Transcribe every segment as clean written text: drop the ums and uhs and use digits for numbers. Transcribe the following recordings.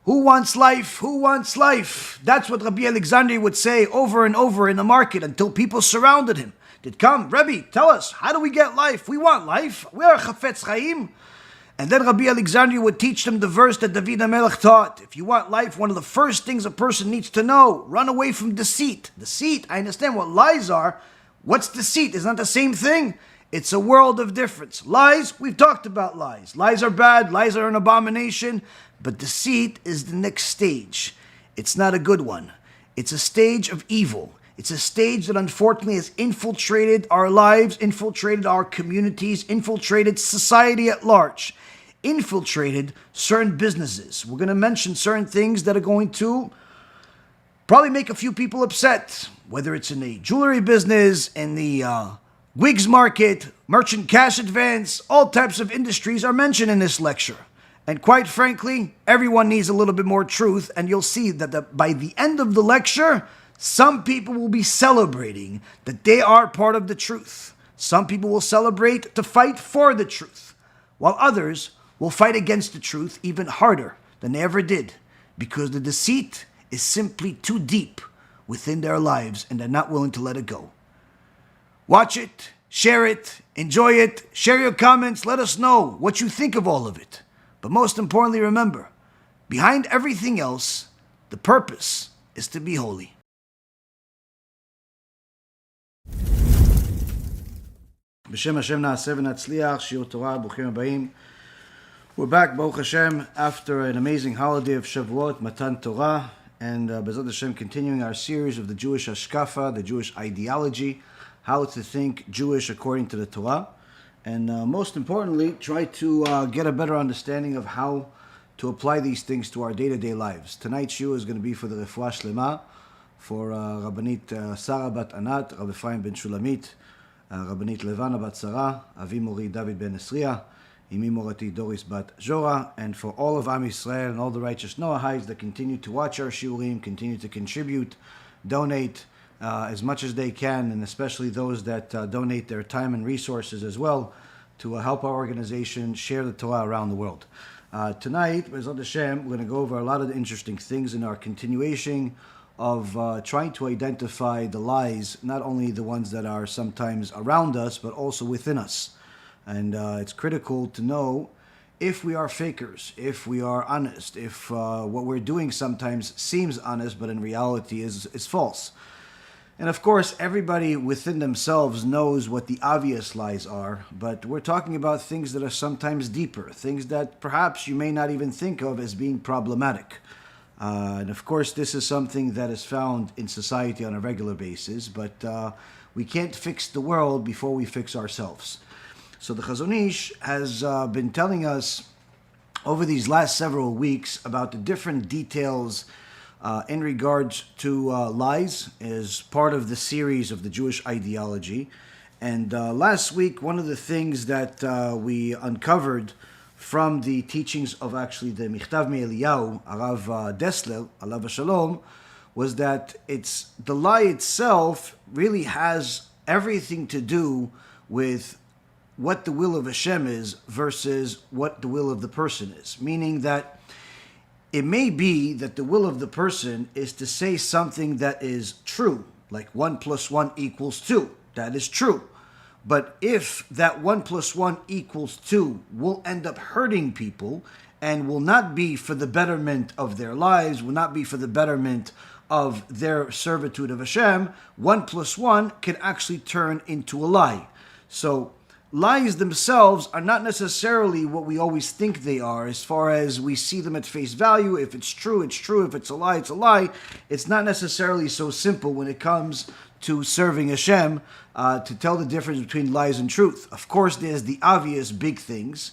Who wants life? Who wants life? That's what Rabbi Alexandria would say over and over in the market until people surrounded him. They'd come, Rebbe, tell us, how do we get life? We want life. We are Chofetz Chaim. And then Rabbi Alexandria would teach them the verse that David HaMelech taught. If you want life, one of the first things a person needs to know, run away from deceit. Deceit, I understand what lies are. What's deceit? It's not the same thing. It's a world of difference. Lies, we've talked about lies. Lies are bad, lies are an abomination. But deceit is the next stage. It's not a good one. It's a stage of evil. It's a stage that unfortunately has infiltrated our lives, infiltrated our communities, infiltrated society at large, infiltrated certain businesses. We're going to mention certain things that are going to probably make a few people upset, whether it's in the jewelry business, in the wigs market, merchant cash advance, all types of industries are mentioned in this lecture. And quite frankly, everyone needs a little bit more truth, and you'll see that by the end of the lecture, some people will be celebrating that they are part of the truth. Some people will celebrate to fight for the truth, while others will fight against the truth even harder than they ever did, because the deceit is simply too deep within their lives, and they're not willing to let it go. Watch it, share it, enjoy it, share your comments, let us know what you think of all of it. But most importantly, remember, behind everything else, the purpose is to be holy. B'Shem Hashem na'aseh v'natzliach, shiur Torah, bruchim habayim. We're back, Baruch Hashem, after an amazing holiday of Shavuot, Matan Torah, and BeEzrat Hashem continuing our series of the Jewish HaShkafa, the Jewish ideology, how to think Jewish according to the Torah. And most importantly, try to get a better understanding of how to apply these things to our day-to-day lives. Tonight's shiur is going to be for the Refuah Shlema, for Rabbanit Sarah Bat Anat, Rabbi Ephraim Ben Shulamit, Rabbanit Levana Bat Sarah, Avi Mori David Ben Esriya, Imi Morati Doris Bat Jora, and for all of Am Yisrael and all the righteous Noahites that continue to watch our shiurim, continue to contribute, donate, as much as they can, and especially those that donate their time and resources as well to help our organization share the Torah around the world. Tonight, BeEzrat Hashem, we're going to go over a lot of the interesting things in our continuation of trying to identify the lies, not only the ones that are sometimes around us, but also within us. And it's critical to know if we are fakers, if we are honest, if what we're doing sometimes seems honest, but in reality is false. And of course, everybody within themselves knows what the obvious lies are, but we're talking about things that are sometimes deeper, things that perhaps you may not even think of as being problematic. And of course, this is something that is found in society on a regular basis, but we can't fix the world before we fix ourselves. So the Chazon Ish has been telling us over these last several weeks about the different details in regards to lies as part of the series of the Jewish ideology. And last week, one of the things that we uncovered from the teachings of actually the Michtav Me'Eliyahu, Arav Dessler, Alav Shalom, was that the lie itself really has everything to do with what the will of Hashem is versus what the will of the person is. Meaning that it may be that the will of the person is to say something that is true, like 1 + 1 = 2. That is true. But if that 1 + 1 = 2 will end up hurting people and will not be for the betterment of their lives, will not be for the betterment of their servitude of Hashem, 1 + 1 can actually turn into a lie. So lies themselves are not necessarily what we always think they are, as far as we see them at face value. If it's true, it's true. If it's a lie, it's a lie. It's not necessarily so simple when it comes to serving Hashem, to tell the difference between lies and truth. Of course, there's the obvious big things,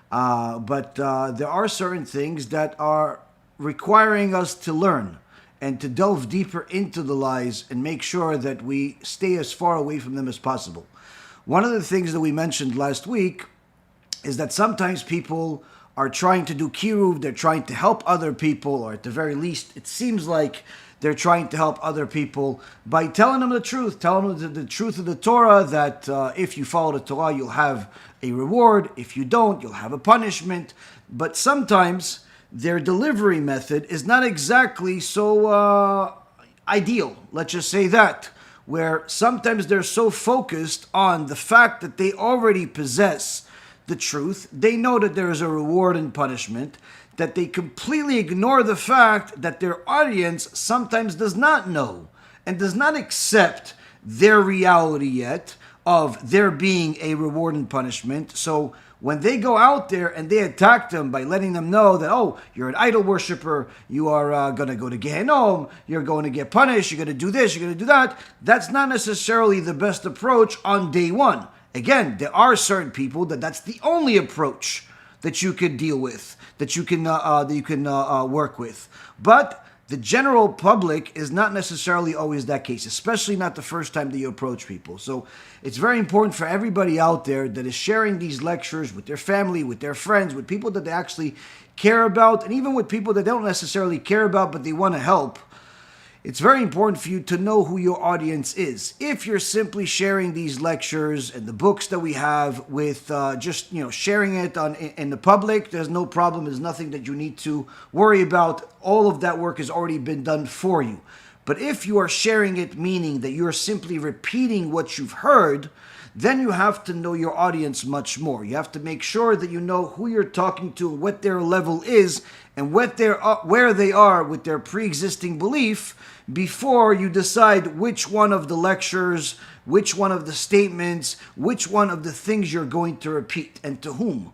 but there are certain things that are requiring us to learn and to delve deeper into the lies and make sure that we stay as far away from them as possible. One of the things that we mentioned last week is that sometimes people are trying to do Kiruv, they're trying to help other people, or at the very least, it seems like they're trying to help other people by telling them the truth, telling them the truth of the Torah, that if you follow the Torah, you'll have a reward. If you don't, you'll have a punishment. But sometimes their delivery method is not exactly so ideal. Let's just say that. Where sometimes they're so focused on the fact that they already possess the truth, they know that there is a reward and punishment, that they completely ignore the fact that their audience sometimes does not know and does not accept their reality yet of there being a reward and punishment. So when they go out there and they attack them by letting them know that, oh, you're an idol worshiper, you are going to go to Gehenom, you're going to get punished, you're going to do this, you're going to do that, that's not necessarily the best approach on day one. Again, there are certain people that's the only approach that you could deal with, that you can work with. But the general public is not necessarily always that case, especially not the first time that you approach people. So it's very important for everybody out there that is sharing these lectures with their family, with their friends, with people that they actually care about, and even with people that they don't necessarily care about but they want to help. It's very important for you to know who your audience is. If you're simply sharing these lectures and the books that we have with just sharing it in the public, there's no problem. There's nothing that you need to worry about. All of that work has already been done for you. But if you are sharing it, meaning that you're simply repeating what you've heard, then you have to know your audience much more. You have to make sure that you know who you're talking to, what their level is, and where they are with their pre-existing belief before you decide which one of the lectures, which one of the statements, which one of the things you're going to repeat and to whom.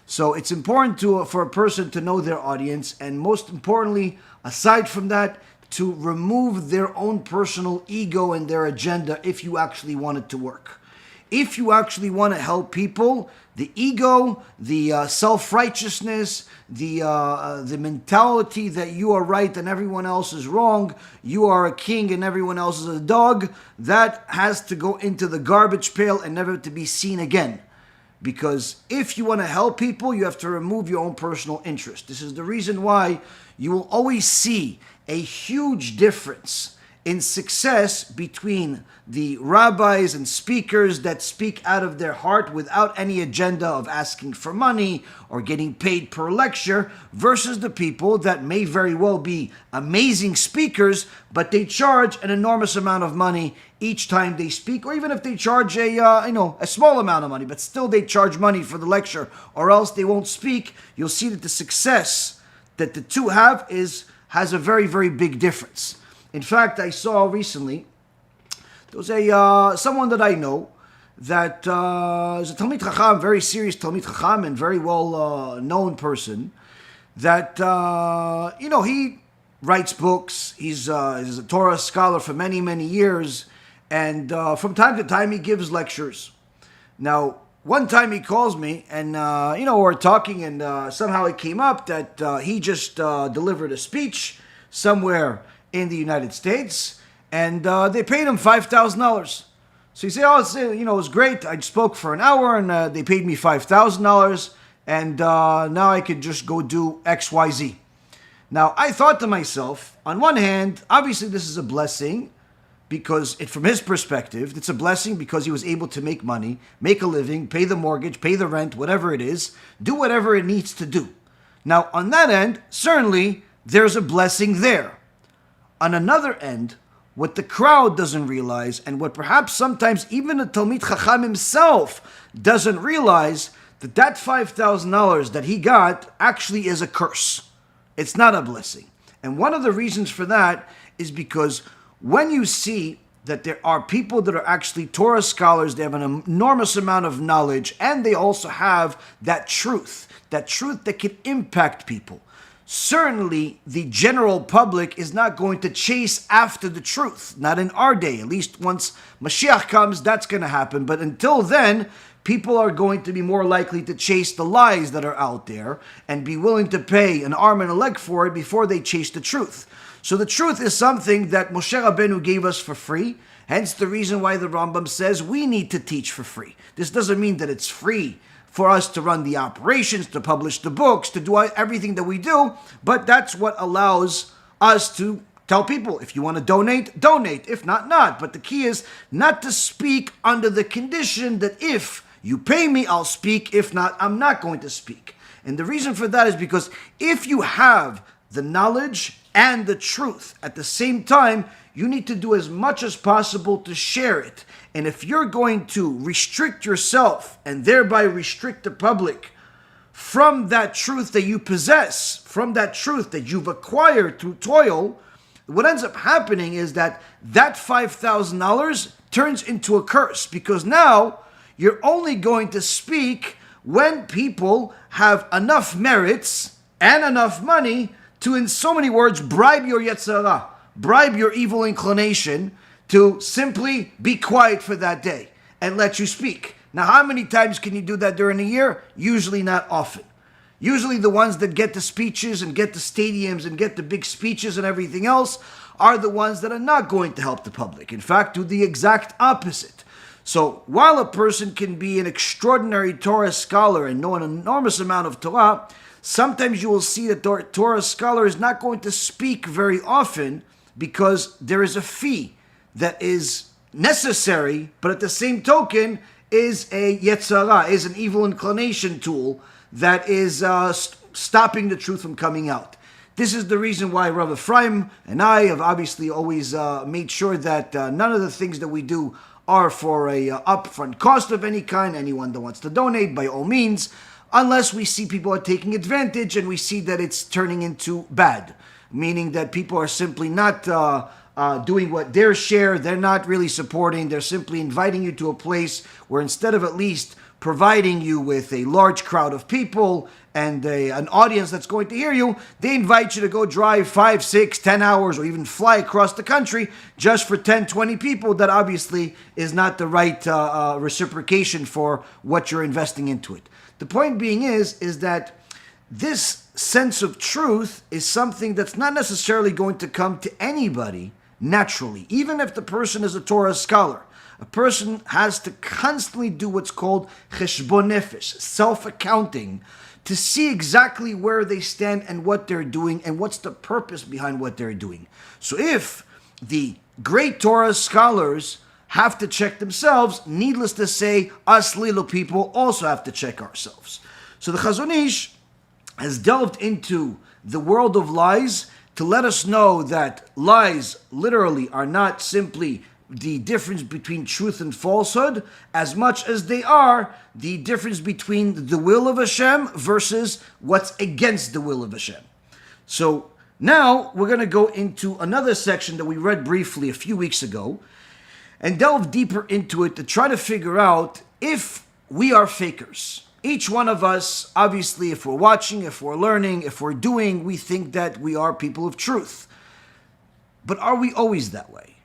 So it's important for a person to know their audience, and most importantly, aside from that, to remove their own personal ego and their agenda if you actually want it to work. If you actually want to help people, the ego, the self-righteousness, the mentality that you are right and everyone else is wrong, you are a king and everyone else is a dog, that has to go into the garbage pail and never to be seen again. Because if you want to help people, you have to remove your own personal interest. This is the reason why you will always see a huge difference in success between the rabbis and speakers that speak out of their heart without any agenda of asking for money or getting paid per lecture, versus the people that may very well be amazing speakers, but they charge an enormous amount of money each time they speak, or even if they charge a small amount of money, but still they charge money for the lecture, or else they won't speak. You'll see that the success that the two has a very, very big difference. In fact, I saw recently, there was someone that I know that is a Talmid Chacham, very serious Talmid Chacham and very well known person, that, he writes books, he's a Torah scholar for many, many years, and from time to time he gives lectures. Now, one time he calls me and, we're talking, and somehow it came up that he just delivered a speech somewhere in the United States, and they paid him $5,000. So he said, it was great. I spoke for an hour, and they paid me $5,000, and now I could just go do X, Y, Z. Now, I thought to myself, on one hand, obviously this is a blessing, because from his perspective, it's a blessing because he was able to make money, make a living, pay the mortgage, pay the rent, whatever it is, do whatever it needs to do. Now, on that end, certainly, there's a blessing there. On another end, what the crowd doesn't realize, and what perhaps sometimes even the Talmid Chacham himself doesn't realize, that $5,000 that he got actually is a curse. It's not a blessing. And one of the reasons for that is because when you see that there are people that are actually Torah scholars, they have an enormous amount of knowledge, and they also have that truth that can impact people. Certainly, the general public is not going to chase after the truth. Not in our day. At least once Mashiach comes, that's going to happen. But until then, people are going to be more likely to chase the lies that are out there and be willing to pay an arm and a leg for it before they chase the truth. So the truth is something that Moshe Rabbeinu gave us for free. Hence the reason why the Rambam says we need to teach for free. This doesn't mean that it's free for us to run the operations, to publish the books, to do everything that we do, but that's what allows us to tell people, if you want to donate, donate. If not, not. But the key is not to speak under the condition that if you pay me, I'll speak. If not, I'm not going to speak. And the reason for that is because if you have the knowledge and the truth at the same time, you need to do as much as possible to share it. And if you're going to restrict yourself and thereby restrict the public from that truth that you possess, from that truth that you've acquired through toil, what ends up happening is that $5,000 turns into a curse, because now you're only going to speak when people have enough merits and enough money to, in so many words, bribe your Yetzirah, bribe your evil inclination to simply be quiet for that day and let you speak. Now, how many times can you do that during a year? Usually not often. Usually the ones that get the speeches and get the stadiums and get the big speeches and everything else are the ones that are not going to help the public. In fact, do the exact opposite. So while a person can be an extraordinary Torah scholar and know an enormous amount of Torah, sometimes you will see that the Torah scholar is not going to speak very often because there is a fee that is necessary, but at the same token is a Yetzirah, is an evil inclination tool that is stopping the truth from coming out. This is the reason why Rav Ephraim and I have obviously always made sure that none of the things that we do are for a upfront cost of any kind. Anyone that wants to donate, by all means, unless we see people are taking advantage and we see that it's turning into bad, meaning that people are simply not doing what their share, they're not really supporting, they're simply inviting you to a place where instead of at least providing you with a large crowd of people and an audience that's going to hear you, they invite you to go drive 5, 6, 10 hours or even fly across the country just for 10, 20 people. That obviously is not the right reciprocation for what you're investing into it. The point being is that this sense of truth is something that's not necessarily going to come to anybody naturally, even if the person is a Torah scholar. A person has to constantly do what's called Cheshbon Hanefesh, self-accounting, to see exactly where they stand and what they're doing and what's the purpose behind what they're doing. So if the great Torah scholars have to check themselves, needless to say, us little people also have to check ourselves. So the Chazon Ish has delved into the world of lies to let us know that lies literally are not simply the difference between truth and falsehood, as much as they are the difference between the will of Hashem versus what's against the will of Hashem. So now we're going to go into another section that we read briefly a few weeks ago and delve deeper into it to try to figure out if we are fakers. Each one of us, obviously, if we're watching, if we're learning, if we're doing, we think that we are people of truth. But are we always that way?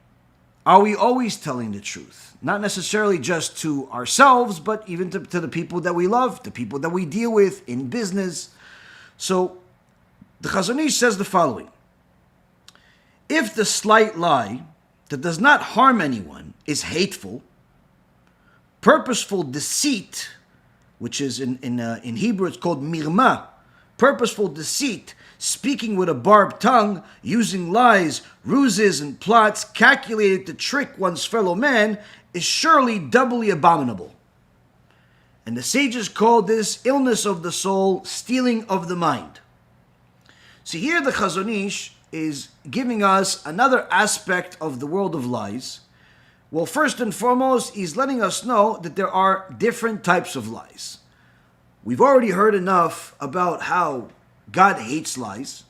Are we always telling the truth? Not necessarily just to ourselves, but even to the people that we love, the people that we deal with in business. So the Chazon Ish says the following: if the slight lie that does not harm anyone is hateful, purposeful deceit, which is in Hebrew it's called Mirmah, purposeful deceit, speaking with a barbed tongue, using lies, ruses, and plots calculated to trick one's fellow man, is surely doubly abominable. And the sages call this illness of the soul, stealing of the mind. So here the Chazon Ish is giving us another aspect of the world of lies. Well, first and foremost, he's letting us know that there are different types of lies. We've already heard enough about how God hates lies.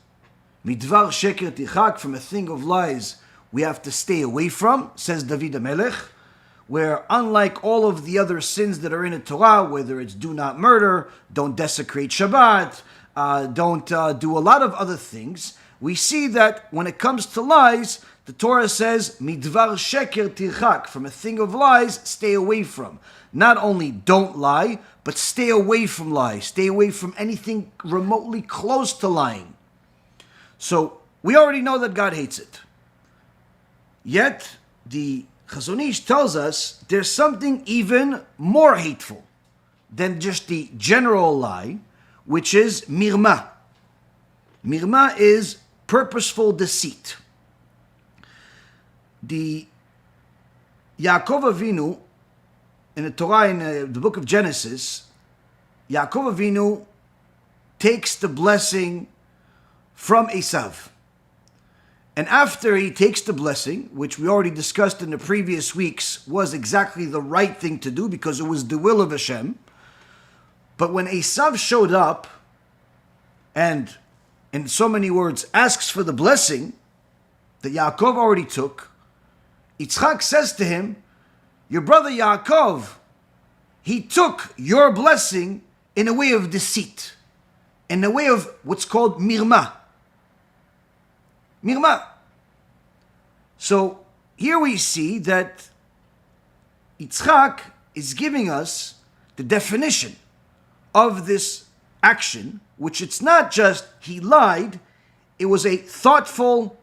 Midvar sheker tichak, from a thing of lies we have to stay away from, says David HaMelech, where unlike all of the other sins that are in the Torah, whether it's do not murder, don't desecrate Shabbat, don't do a lot of other things, we see that when it comes to lies, the Torah says, Midvar sheker tichak, from a thing of lies, stay away from. Not only don't lie, but stay away from lies. Stay away from anything remotely close to lying. So we already know that God hates it. Yet the Chazon Ish tells us there's something even more hateful than just the general lie, which is Mirmah. Mirmah is purposeful deceit. The Yaakov Avinu, in the Torah, in the book of Genesis, Yaakov Avinu takes the blessing from Esav. And after he takes the blessing, which we already discussed in the previous weeks, was exactly the right thing to do because it was the will of Hashem. But when Esav showed up and, in so many words, asks for the blessing that Yaakov already took, Yitzchak says to him, your brother Yaakov, he took your blessing in a way of deceit, in a way of what's called Mirmah. Mirmah. So here we see that Yitzchak is giving us the definition of this action, which it's not just he lied, it was a thoughtful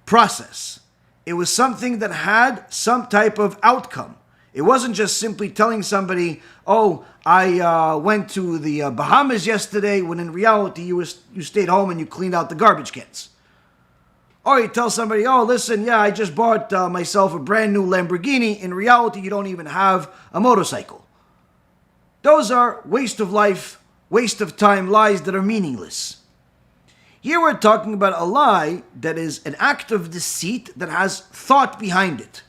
process. It was something that had some type of outcome. It wasn't just simply telling somebody, oh, I went to the Bahamas yesterday, when in reality you stayed home and you cleaned out the garbage cans. Or you tell somebody, oh, listen, yeah, I just bought myself a brand new Lamborghini. In reality, you don't even have a motorcycle. Those are waste of life, waste of time lies that are meaningless. Here we're talking about a lie that is an act of deceit that has thought behind it,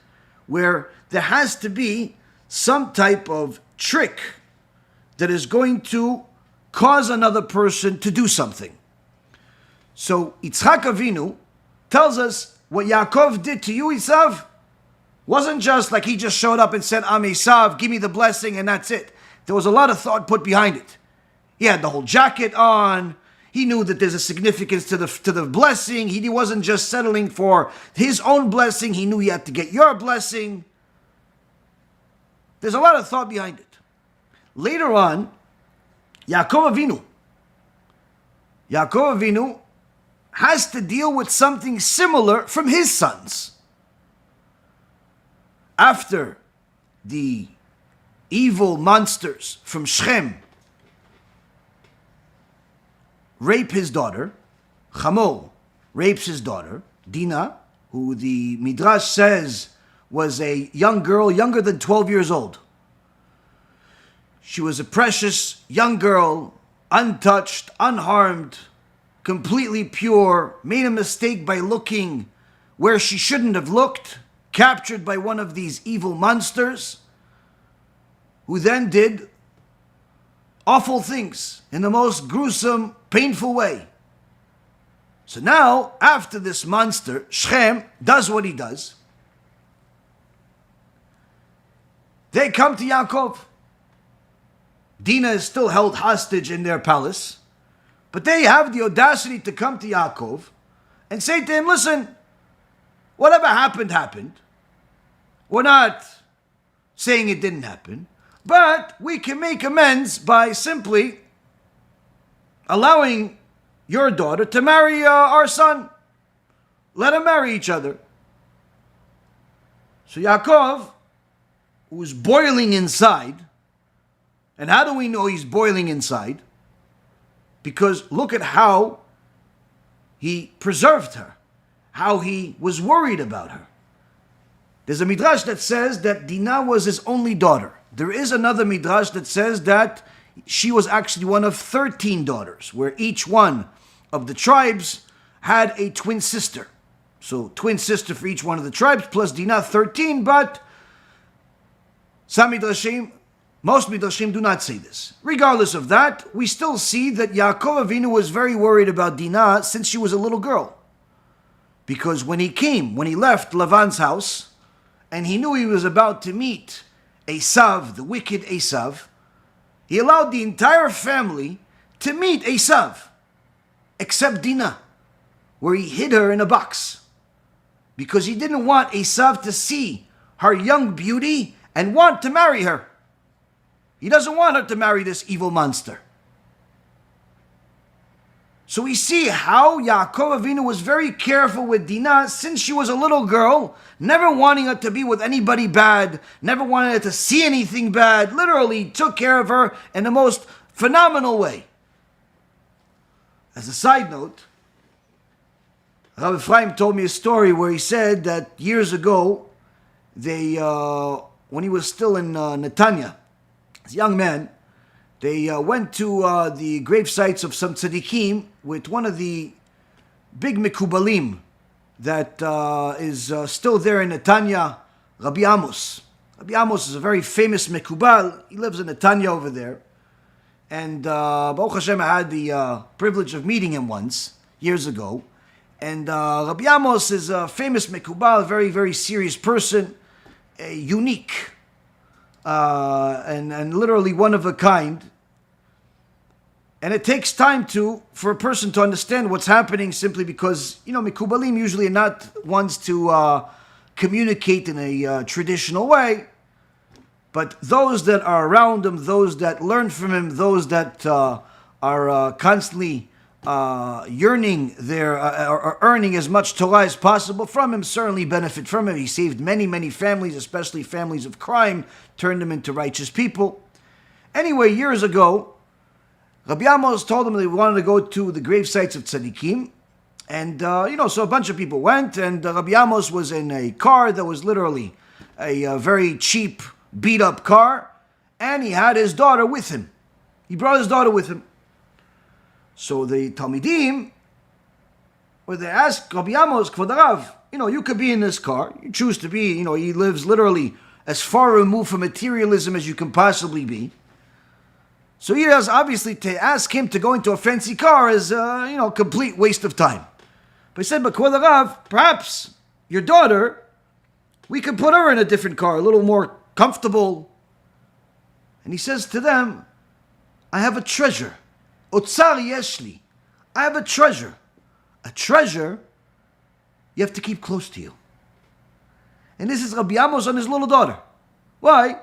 where there has to be some type of trick that is going to cause another person to do something. So Yitzchak Avinu tells us what Yaakov did to you, Esav, wasn't just like he just showed up and said, I'm Esav, give me the blessing, and that's it. There was a lot of thought put behind it. He had the whole jacket on. He knew that there's a significance to the blessing. He wasn't just settling for his own blessing. He knew he had to get your blessing. There's a lot of thought behind it. Later on, Yaakov Avinu has to deal with something similar from his sons. After the evil monsters from Shechem rape his daughter, Hamor rapes his daughter, Dinah, who the Midrash says was a young girl, younger than 12 years old. She was a precious young girl, untouched, unharmed, completely pure, made a mistake by looking where she shouldn't have looked, captured by one of these evil monsters, who then did awful things in the most gruesome, painful way. So now, after this monster, Shechem does what he does. They come to Yaakov. Dinah is still held hostage in their palace. But they have the audacity to come to Yaakov and say to him, listen, whatever happened, happened. We're not saying it didn't happen, but we can make amends by simply allowing your daughter to marry our son. Let them marry each other. So Yaakov, who's boiling inside, and how do we know he's boiling inside? Because look at how he preserved her, how he was worried about her. There's a midrash that says that Dinah was his only daughter. There is another midrash that says that she was actually one of 13 daughters, where each one of the tribes had a twin sister. So twin sister for each one of the tribes, plus Dinah, 13, but some midrashim, most midrashim do not say this. Regardless of that, we still see that Yaakov Avinu was very worried about Dinah since she was a little girl. Because when he left Lavan's house, and he knew he was about to meet Esav, the wicked Esav, he allowed the entire family to meet Esav, except Dinah, where he hid her in a box. Because he didn't want Esav to see her young beauty and want to marry her. He doesn't want her to marry this evil monster. So we see how Yaakov Avinu was very careful with Dinah since she was a little girl, never wanting her to be with anybody bad, never wanting her to see anything bad. Literally took care of her in the most phenomenal way. As a side note, Rabbi Ephraim told me a story where he said that years ago, when he was still in Netanya, as a young man, They went to the grave sites of some tzaddikim with one of the big mekubalim that is still there in Netanya, Rabbi Amos. Rabbi Amos is a very famous mekubal. He lives in Netanya over there. And Baruch Hashem, I had the privilege of meeting him once, years ago. And Rabbi Amos is a famous mekubal, a very, very serious person, unique, and literally one of a kind. And it takes time for a person to understand what's happening, simply because, mekubalim usually are not ones to communicate in a traditional way. But those that are around him, those that learn from him, those that are constantly yearning or earning as much Torah as possible from him, certainly benefit from him. He saved many, many families, especially families of crime, turned them into righteous people. Anyway, years ago, Rabbi Amos told them they wanted to go to the grave sites of tzaddikim. And, so a bunch of people went, and Rabbi Amos was in a car that was literally a very cheap, beat-up car, and he had his daughter with him. He brought his daughter with him. So the Talmidim, when they asked Rabbi Amos, Kvod Rav, you could be in this car. You choose to be, he lives literally as far removed from materialism as you can possibly be. So he has obviously to ask him to go into a fancy car is, complete waste of time. But he said, but Kvod Rav, perhaps your daughter, we could put her in a different car, a little more comfortable. And he says to them, I have a treasure. Otsar yeshli. I have a treasure. A treasure you have to keep close to you. And this is Rabbi Amos and his little daughter. Why?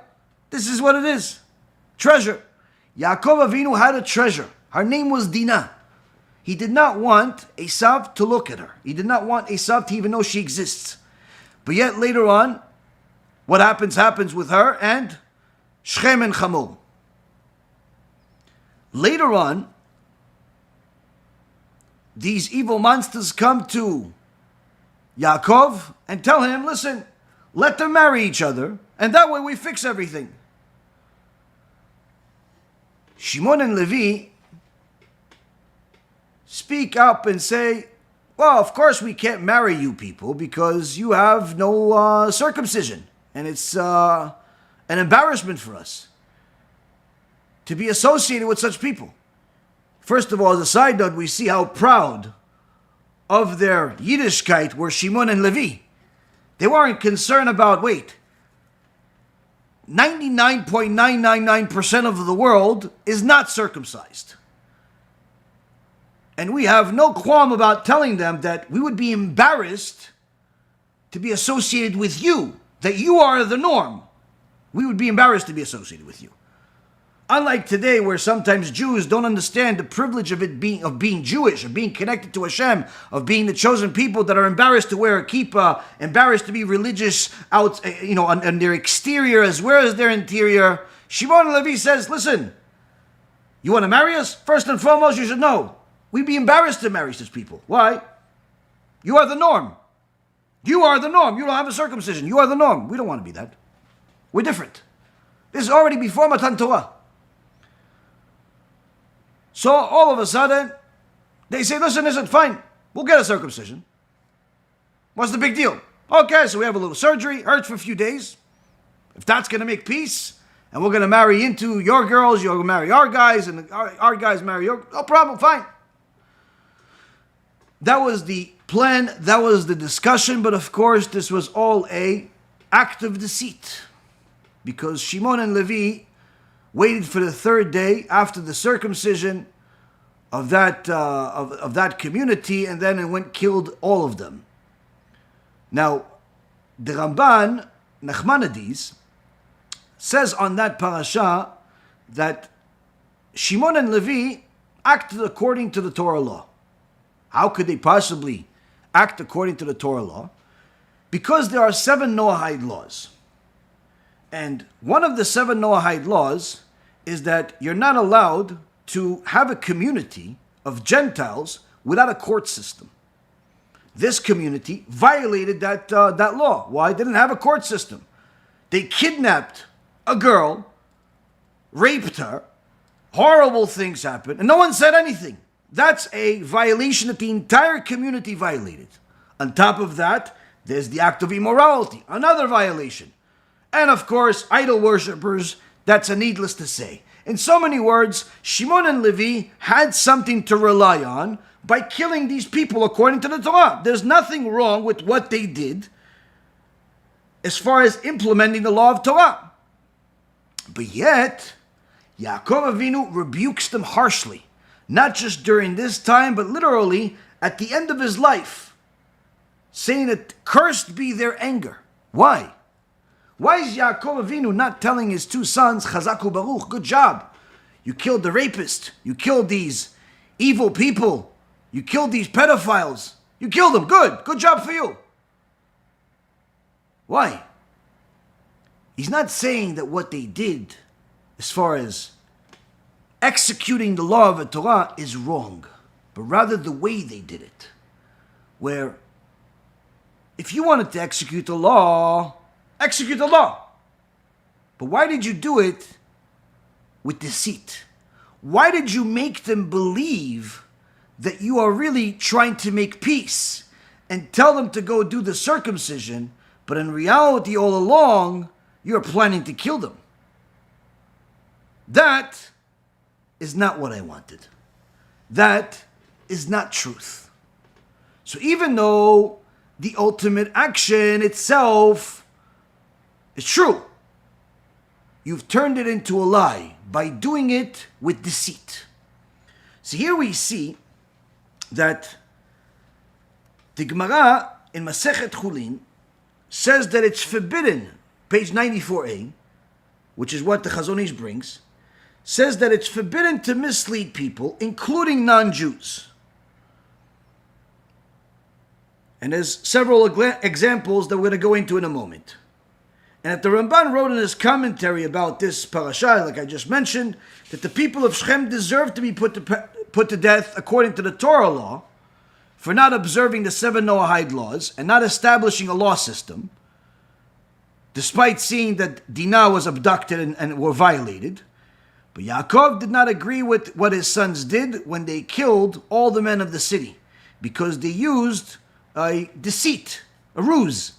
This is what it is. Treasure. Yaakov Avinu had a treasure. Her name was Dinah. He did not want Esav to look at her. He did not want Esav to even know she exists. But yet later on, what happens with her and Shechem and Hamor. Later on, these evil monsters come to Yaakov and tell him, listen, let them marry each other, and that way we fix everything. Shimon and Levi speak up and say, well, of course we can't marry you people because you have no circumcision. And it's an embarrassment for us to be associated with such people. First of all, as a side note, we see how proud of their Yiddishkeit were Shimon and Levi. They weren't concerned about, 99.999% of the world is not circumcised. And we have no qualm about telling them that we would be embarrassed to be associated with you, that you are the norm. We would be embarrassed to be associated with you. Unlike today, where sometimes Jews don't understand the privilege of being Jewish, of being connected to Hashem, of being the chosen people that are embarrassed to wear a kippah, embarrassed to be religious on their exterior as well as their interior. Shimon and Levi says, listen, you want to marry us? First and foremost, you should know, we'd be embarrassed to marry such people. Why? You are the norm. You are the norm. You don't have a circumcision. You are the norm. We don't want to be that. We're different. This is already before Matan Torah. So all of a sudden, they say, listen, fine, we'll get a circumcision. What's the big deal? Okay, so we have a little surgery, hurts for a few days. If that's going to make peace, and we're going to marry into your girls, you're going to marry our guys, and our guys marry your, no problem, fine. That was the plan, that was the discussion, but of course this was all an act of deceit. Because Shimon and Levi waited for the third day after the circumcision of that community, and then it went killed all of them. Now, the Ramban, Nachmanides, says on that parasha that Shimon and Levi acted according to the Torah law. How could they possibly act according to the Torah law? Because there are 7 Noahide laws. And one of the 7 Noahide laws is that you're not allowed to have a community of Gentiles without a court system. This community violated that law. Why? They didn't have a court system. They kidnapped a girl, raped her, horrible things happened, and no one said anything. That's a violation that the entire community violated. On top of that, there's the act of immorality, another violation. And of course, idol worshippers, that's a needless to say. In so many words, Shimon and Levi had something to rely on by killing these people according to the Torah. There's nothing wrong with what they did as far as implementing the law of Torah. But yet, Yaakov Avinu rebukes them harshly, not just during this time, but literally at the end of his life, saying that cursed be their anger. Why? Why is Yaakov Avinu not telling his two sons, Chazaku Baruch, good job, you killed the rapist, you killed these evil people, you killed these pedophiles, you killed them, good job for you. Why? He's not saying that what they did, as far as executing the law of the Torah, is wrong, but rather the way they did it. Where, if you wanted to execute the law, execute the law. But why did you do it with deceit? Why did you make them believe that you are really trying to make peace and tell them to go do the circumcision, but in reality all along, you're planning to kill them? That is not what I wanted. That is not truth. So even though the ultimate action itself is true, you've turned it into a lie by doing it with deceit. So here we see that the Gemara in Masechet Chulin says that it's forbidden, page 94a, which is what the Chazon Ish brings, says that it's forbidden to mislead people, including non-Jews. And there's several examples that we're going to go into in a moment. And that the Ramban wrote in his commentary about this parasha, like I just mentioned, that the people of Shechem deserve to be put to death according to the Torah law for not observing the 7 Noahide laws and not establishing a law system, despite seeing that Dinah was abducted and were violated. But Yaakov did not agree with what his sons did when they killed all the men of the city, because they used a deceit, a ruse,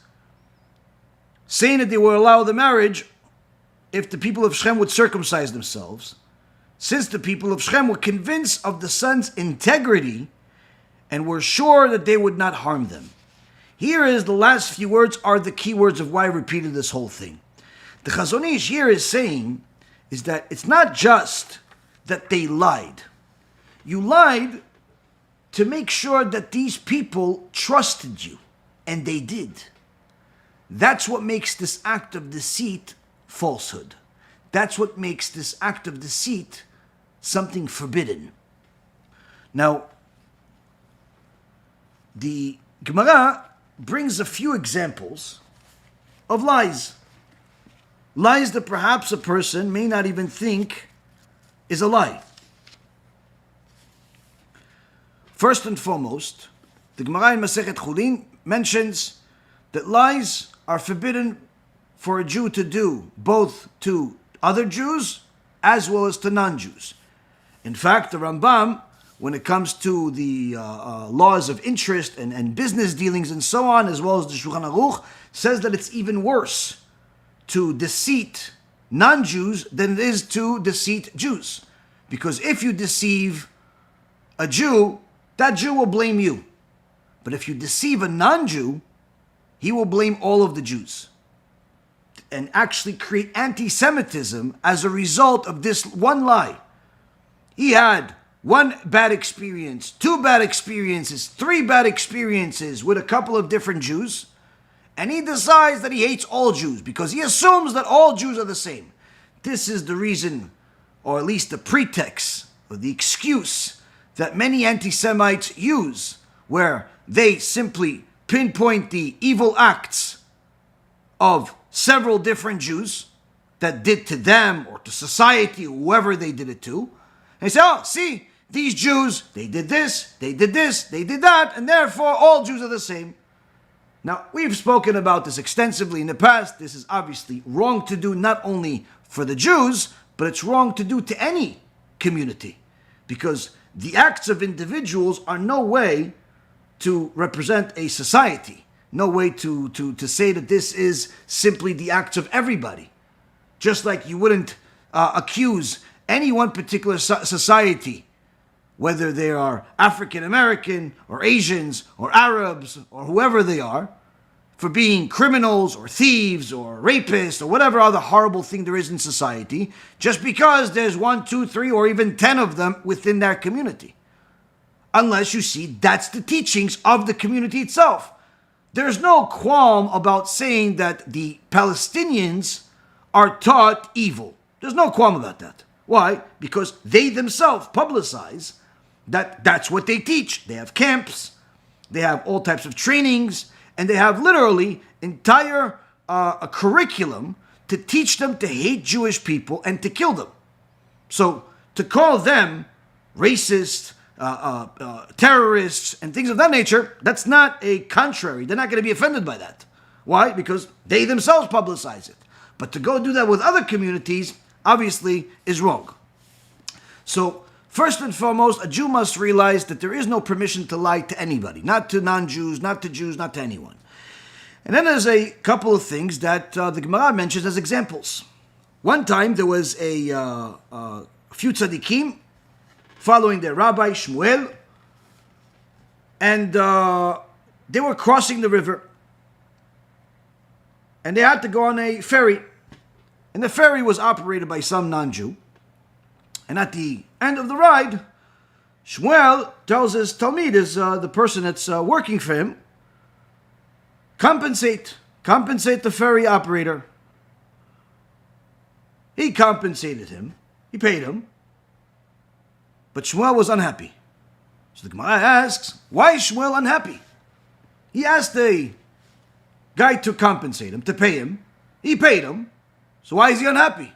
saying that they will allow the marriage if the people of Shechem would circumcise themselves, since the people of Shechem were convinced of the sons' integrity and were sure that they would not harm them. Here is the last few words are the key words of why I repeated this whole thing. The Chazon Ish here is saying is that it's not just that they lied. You lied to make sure that these people trusted you, and they did. That's what makes this act of deceit falsehood. That's what makes this act of deceit something forbidden. Now, the Gemara brings a few examples of lies. Lies that perhaps a person may not even think is a lie. First and foremost, the Gemara in Masechet Chulin mentions that lies are forbidden for a Jew to do, both to other Jews as well as to non-Jews. In fact, the Rambam, when it comes to the laws of interest and business dealings and so on, as well as the Shulchan Aruch, says that it's even worse to deceit non-Jews than it is to deceit Jews. Because if you deceive a Jew, that Jew will blame you. But if you deceive a non-Jew, he will blame all of the Jews and actually create anti-Semitism as a result of this one lie. He had one bad experience, 2 bad experiences, 3 bad experiences with a couple of different Jews, and he decides that he hates all Jews because he assumes that all Jews are the same. This is the reason, or at least the pretext, or the excuse that many anti-Semites use, where they simply pinpoint the evil acts of several different Jews that did to them or to society or whoever they did it to. And they say, oh, see, these Jews, they did this, they did this, they did that, and therefore all Jews are the same. Now, we've spoken about this extensively in the past. This is obviously wrong to do not only for the Jews, but it's wrong to do to any community, because the acts of individuals are no way to represent a society, no way to say that this is simply the acts of everybody. Just like you wouldn't accuse any one particular society, whether they are African American or Asians or Arabs or whoever they are, for being criminals or thieves or rapists or whatever other horrible thing there is in society, just because there's 1, 2, 3, or even 10 of them within that community. Unless you see that's the teachings of the community itself. There's no qualm about saying that the Palestinians are taught evil. There's no qualm about that. Why? Because they themselves publicize that that's what they teach. They have camps, they have all types of trainings, and they have literally entire a curriculum to teach them to hate Jewish people and to kill them. So to call them racist, terrorists, and things of that nature, that's not a contrary. They're not going to be offended by that. Why? Because they themselves publicize it. But to go do that with other communities, obviously, is wrong. So, first and foremost, a Jew must realize that there is no permission to lie to anybody. Not to non-Jews, not to Jews, not to anyone. And then there's a couple of things that the Gemara mentions as examples. One time, there was a few tzaddikim following their rabbi, Shmuel, and they were crossing the river. And they had to go on a ferry. And the ferry was operated by some non-Jew. And at the end of the ride, Shmuel tells his Talmid, the person that's working for him, compensate the ferry operator. He compensated him. He paid him. But Shmuel was unhappy. So the Gemara asks, why is Shmuel unhappy? He asked the guy to compensate him, to pay him. He paid him. So why is he unhappy?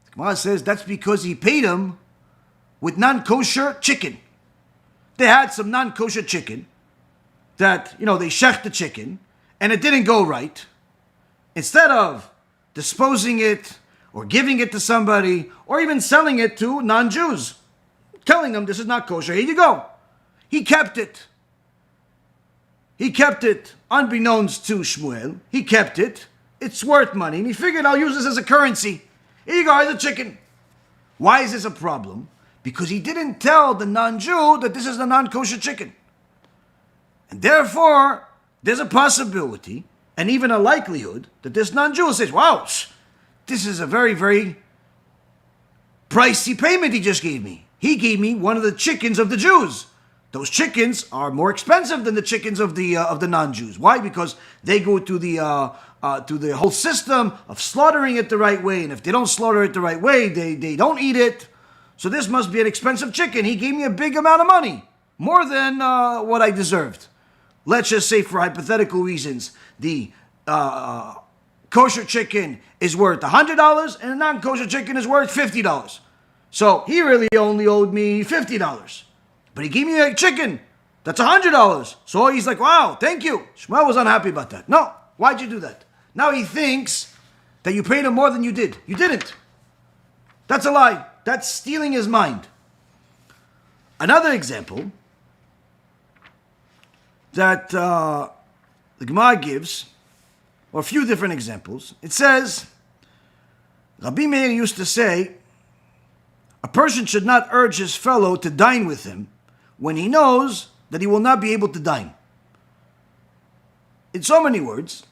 The Gemara says that's because he paid him with non-kosher chicken. They had some non-kosher chicken that, they shech the chicken, and it didn't go right. Instead of disposing it or giving it to somebody or even selling it to non-Jews, telling them this is not kosher, here you go. He kept it. He kept it unbeknownst to Shmuel. He kept it. It's worth money. And he figured, I'll use this as a currency. Here you go, here's a chicken. Why is this a problem? Because he didn't tell the non-Jew that this is a non-kosher chicken. And therefore, there's a possibility, and even a likelihood, that this non-Jew says, wow, this is a very, very pricey payment he just gave me. He gave me one of the chickens of the Jews. Those chickens are more expensive than the chickens of the non-Jews. Why? Because they go to the whole system of slaughtering it the right way, and if they don't slaughter it the right way, they don't eat it. So this must be an expensive chicken. He gave me a big amount of money, more than what I deserved. Let's just say, for hypothetical reasons, the kosher chicken is worth $100, and a non-kosher chicken is worth $50. So he really only owed me $50. But he gave me a chicken that's $100. So he's like, wow, thank you. Shmuel was unhappy about that. No, why'd you do that? Now he thinks that you paid him more than you did. You didn't. That's a lie. That's stealing his mind. Another example that the Gemara gives, or a few different examples. It says, Rabbi Meir used to say, a person should not urge his fellow to dine with him when he knows that he will not be able to dine. In so many words,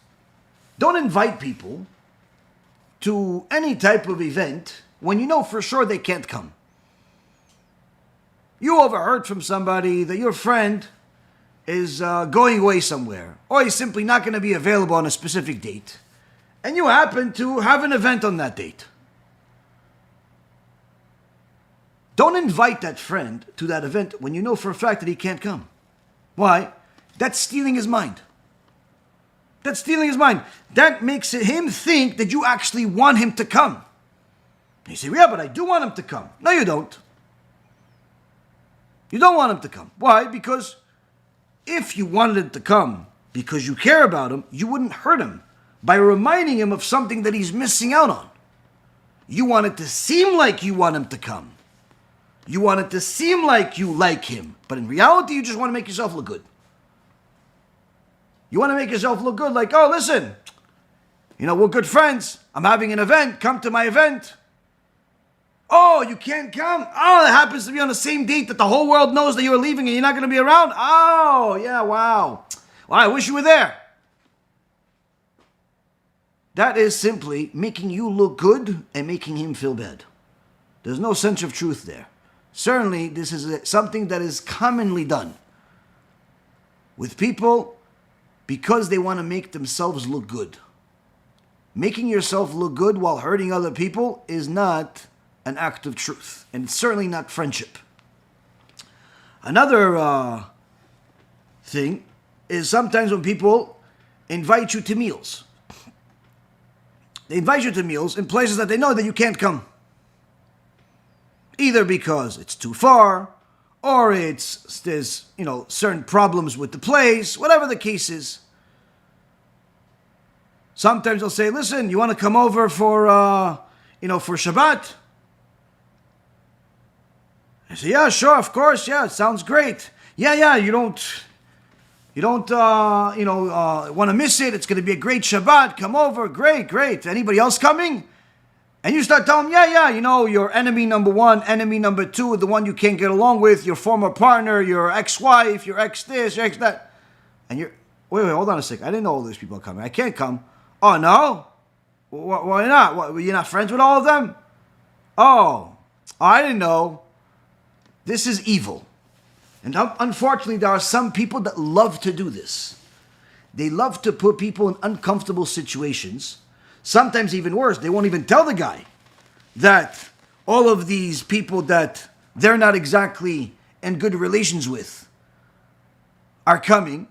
don't invite people to any type of event when you know for sure they can't come. You overheard from somebody that your friend is going away somewhere, or he's simply not going to be available on a specific date, and you happen to have an event on that date. Don't invite that friend to that event when you know for a fact that he can't come. Why? That's stealing his mind. That's stealing his mind. That makes him think that you actually want him to come. You say, yeah, but I do want him to come. No, you don't. You don't want him to come. Why? Because if you wanted him to come because you care about him, you wouldn't hurt him by reminding him of something that he's missing out on. You want it to seem like you want him to come. You want it to seem like you like him, but in reality, you just want to make yourself look good. You want to make yourself look good, like, oh, listen, we're good friends. I'm having an event. Come to my event. Oh, you can't come? Oh, it happens to be on the same date that the whole world knows that you're leaving and you're not going to be around? Oh, yeah, wow. Well, I wish you were there. That is simply making you look good and making him feel bad. There's no sense of truth there. Certainly, this is something that is commonly done with people because they want to make themselves look good. Making yourself look good while hurting other people is not an act of truth, and it's certainly not friendship. Another thing is sometimes when people invite you to meals. They invite you to meals in places that they know that you can't come. Either because it's too far, or there's certain problems with the place, whatever the case is. Sometimes they'll say, listen, you want to come over for Shabbat? I say, yeah, sure, of course, yeah, it sounds great. Yeah, you don't want to miss it. It's going to be a great Shabbat. Come over, great. Anybody else coming? And you start telling them, yeah, your enemy number one, enemy number two, the one you can't get along with, your former partner, your ex-wife, your ex-this, your ex-that. And you're, wait, hold on a second. I didn't know all these people are coming. I can't come. Oh, no? Why not? What, you're not friends with all of them? Oh, I didn't know. This is evil. And unfortunately, there are some people that love to do this. They love to put people in uncomfortable situations. Sometimes even worse, they won't even tell the guy that all of these people that they're not exactly in good relations with are coming,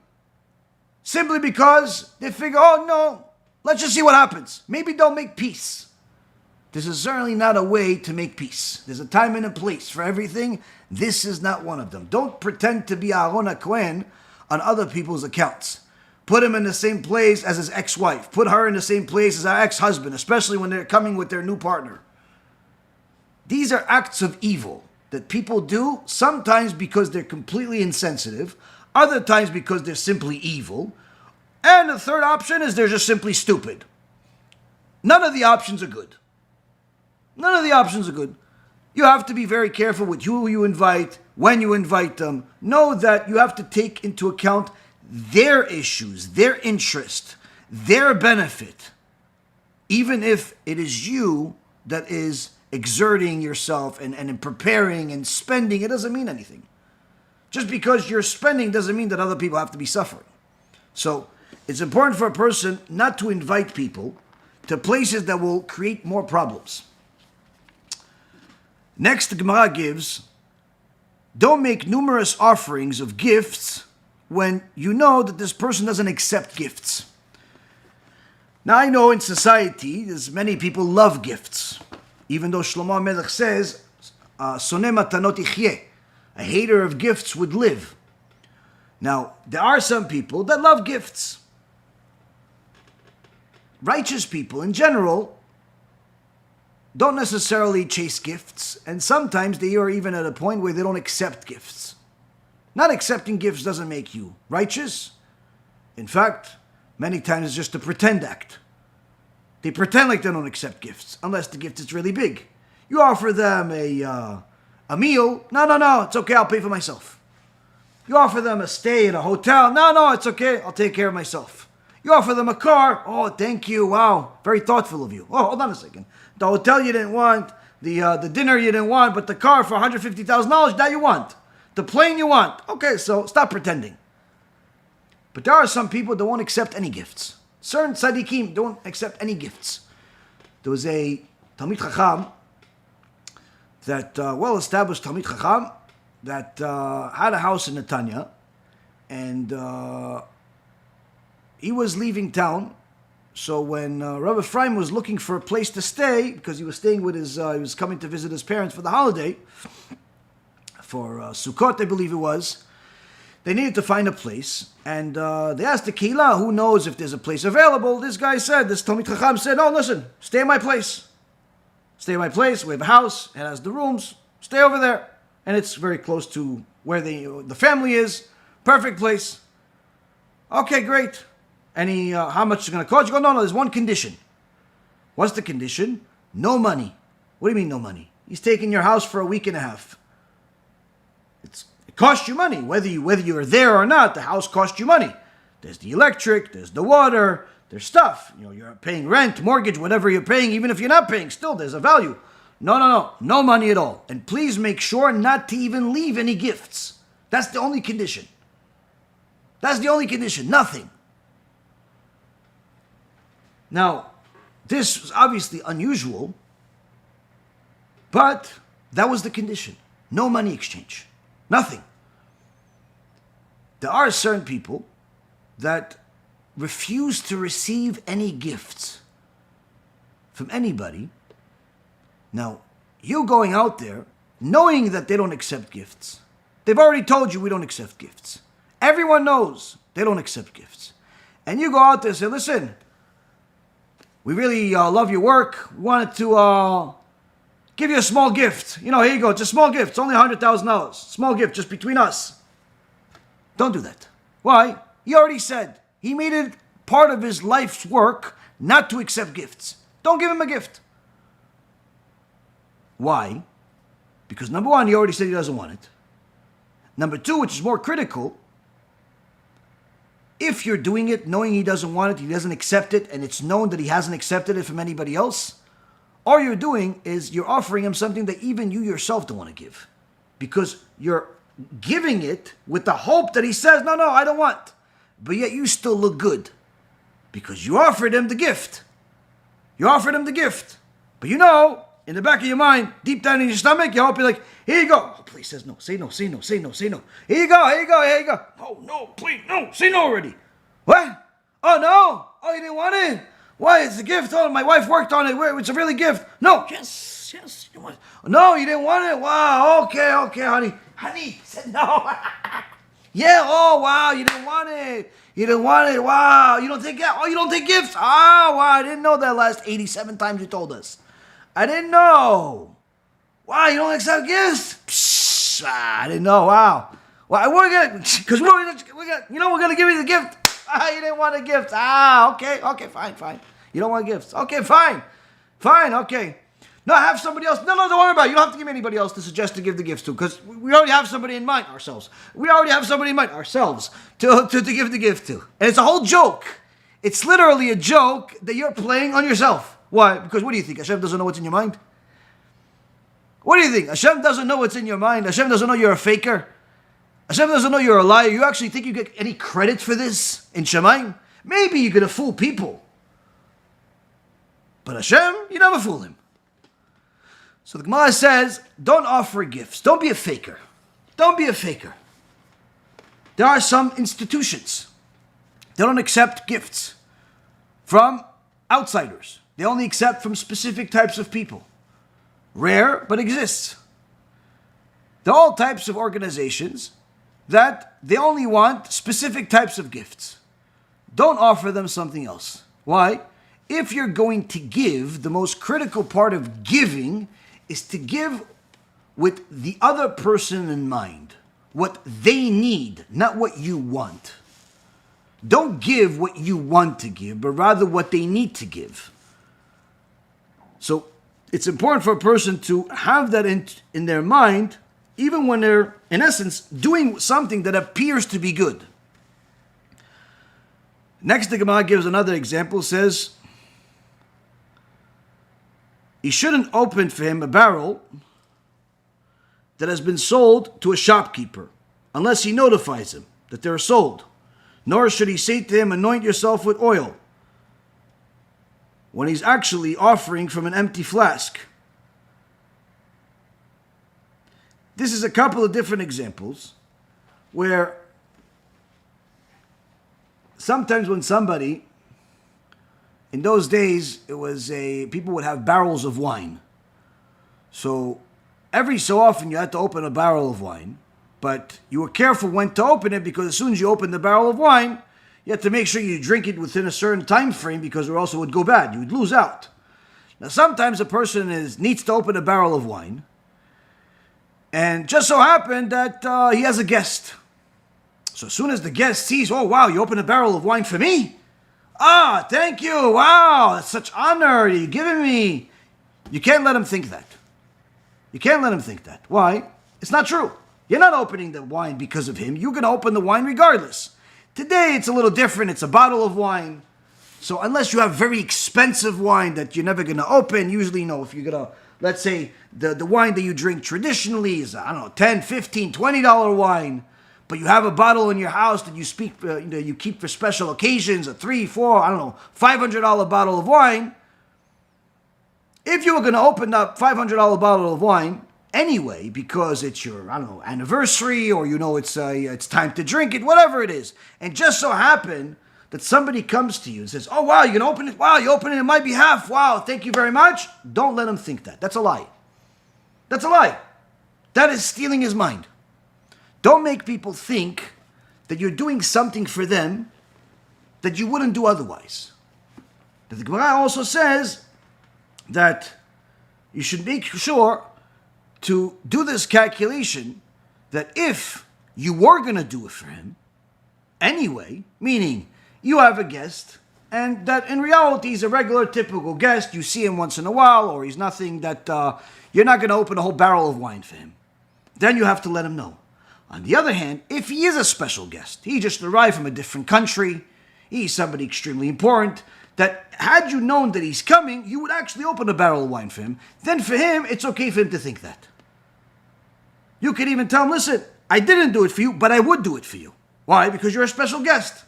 simply because they figure, oh no, let's just see what happens. Maybe they'll make peace. This is certainly not a way to make peace. There's a time and a place for everything. This is not one of them. Don't pretend to be Aaron HaKohen on other people's accounts. Put him in the same place as his ex-wife. Put her in the same place as her ex-husband, especially when they're coming with their new partner. These are acts of evil that people do, sometimes because they're completely insensitive, other times because they're simply evil, and the third option is they're just simply stupid. None of the options are good. None of the options are good. You have to be very careful with who you invite, when you invite them. Know that you have to take into account their issues, their interest, their benefit. Even if it is you that is exerting yourself and preparing and spending, it doesn't mean anything. Just because you're spending doesn't mean that other people have to be suffering. So it's important for a person not to invite people to places that will create more problems. Next, the Gemara gives, don't make numerous offerings of gifts when you know that this person doesn't accept gifts. Now I know in society, there's many people love gifts. Even though Shlomo Melech says, Soneh matanot yichyeh, a hater of gifts would live. Now, there are some people that love gifts. Righteous people in general don't necessarily chase gifts, and sometimes they are even at a point where they don't accept gifts. Not accepting gifts doesn't make you righteous. In fact, many times it's just a pretend act. They pretend like they don't accept gifts, unless the gift is really big. You offer them a meal. No, it's okay, I'll pay for myself. You offer them a stay at a hotel. No, it's okay, I'll take care of myself. You offer them a car. Oh, thank you, wow, very thoughtful of you. Oh, hold on a second. The hotel you didn't want, the dinner you didn't want, but the car for $150,000, that you want. The plane you want. Okay, so stop pretending. But there are some people that won't accept any gifts. Certain tzaddikim don't accept any gifts. There was a Talmid Chacham, that well-established Talmid Chacham, that had a house in Netanya, and he was leaving town. So when Rabbi Ephraim was looking for a place to stay, because he was staying with he was coming to visit his parents for the holiday, for Sukkot, I believe it was, they needed to find a place, and they asked the Kehillah, who knows if there's a place available. This Talmid Chacham said, oh, listen, stay at my place. Stay at my place, we have a house, it has the rooms, stay over there. and it's very close to where the family is. Perfect place. Okay, great. How much is it going to cost? You go, no, there's one condition. What's the condition? No money. What do you mean no money? He's taking your house for a week and a half. It costs you money. Whether you're there or not, the house costs you money. There's the electric, there's the water, there's stuff. You're paying rent, mortgage, whatever you're paying, even if you're not paying, still there's a value. No money at all. And please make sure not to even leave any gifts. That's the only condition. Nothing. Now, this was obviously unusual, but that was the condition. No money exchange. Nothing. There are certain people that refuse to receive any gifts from anybody. Now, you going out there, knowing that they don't accept gifts. They've already told you we don't accept gifts. Everyone knows they don't accept gifts. And you go out there and say, listen, we really love your work. We wanted to give you a small gift. Here you go. It's a small gift. It's only $100,000. Small gift just between us. Don't do that. Why? He already said he made it part of his life's work not to accept gifts. Don't give him a gift. Why? Because number one, he already said he doesn't want it. Number two, which is more critical, if you're doing it knowing he doesn't want it, he doesn't accept it, and it's known that he hasn't accepted it from anybody else, all you're doing is you're offering him something that even you yourself don't want to give. Because you're giving it with the hope that he says, no, I don't want. But yet you still look good. Because you offered him the gift. But in the back of your mind, deep down in your stomach, you're hoping like, here you go. Oh, please, says no. Say no. Here you go. Oh, no, please, no. Say no already. What? Oh, no. Oh, you didn't want it? Why? It's a gift. Oh, my wife worked on it. It's a really gift. No. Yes. You want it. No, you didn't want it? Wow. Okay, honey. Honey, said no. Yeah, oh, wow, you didn't want it. Wow. You don't take gifts. Oh, wow, I didn't know that last 87 times you told us. I didn't know. Wow, you don't accept gifts? Psh, I didn't know. Wow. Well, we're gonna give you the gift. You didn't want a gift. Okay, fine. You don't want gifts. Okay, fine, okay. No, have somebody else. No, don't worry about it. You don't have to give anybody else to suggest to give the gifts to, because we already have somebody in mind ourselves. to give the gift to. And it's a whole joke. It's literally a joke that you're playing on yourself. Why? Because what do you think? Hashem doesn't know what's in your mind? What do you think? Hashem doesn't know what's in your mind? Hashem doesn't know you're a faker? Hashem doesn't know you're a liar? You actually think you get any credit for this in Shemaim? Maybe you're going to fool people. But Hashem, you never fool him. So the Gemara says, don't offer gifts. Don't be a faker. There are some institutions. They don't accept gifts from outsiders. They only accept from specific types of people. Rare, but exists. There are all types of organizations that they only want specific types of gifts. Don't offer them something else. Why? If you're going to give, the most critical part of giving is to give with the other person in mind. What they need, not what you want. Don't give what you want to give, but rather what they need to give. So it's important for a person to have that in their mind, even when they're, in essence, doing something that appears to be good. Next, the Gemara gives another example, says, he shouldn't open for him a barrel that has been sold to a shopkeeper, unless he notifies him that they're sold. Nor should he say to him, anoint yourself with oil, when he's actually offering from an empty flask. This is a couple of different examples where sometimes when somebody, in those days, people would have barrels of wine. So every so often you had to open a barrel of wine, but you were careful when to open it, because as soon as you open the barrel of wine, you had to make sure you drink it within a certain time frame, because or else it would go bad. You would lose out. Now sometimes a person needs to open a barrel of wine, And just so happened that he has a guest. So as soon as the guest sees, oh wow, you open a barrel of wine for me? Ah, thank you, wow, that's such honor you're giving me. You can't let him think that. You can't let him think that. Why? It's not true. You're not opening the wine because of him. You're going to open the wine regardless. Today it's a little different. It's a bottle of wine. So unless you have very expensive wine that you're never going to open, usually, if you're going to, let's say, the wine that you drink traditionally is, I don't know, $10, $15, $20 wine, but you have a bottle in your house that you keep for special occasions, a $3, $4, I don't know, $500 bottle of wine. If you were going to open up $500 bottle of wine anyway, because it's your, I don't know, anniversary, or it's time to drink it, whatever it is, and just so happen that somebody comes to you and says, oh wow, you can open it, wow, you open it on my behalf, wow, thank you very much. Don't let him think that. That's a lie. That's a lie. That is stealing his mind. Don't make people think that you're doing something for them that you wouldn't do otherwise. The Gemara also says that you should make sure to do this calculation that if you were going to do it for him anyway, meaning you have a guest, and that in reality he's a regular, typical guest, you see him once in a while, or he's nothing that you're not going to open a whole barrel of wine for him, then you have to let him know. On the other hand, if he is a special guest, he just arrived from a different country, he's somebody extremely important, that had you known that he's coming, you would actually open a barrel of wine for him, then for him, it's okay for him to think that. You could even tell him, listen, I didn't do it for you, but I would do it for you. Why? Because you're a special guest.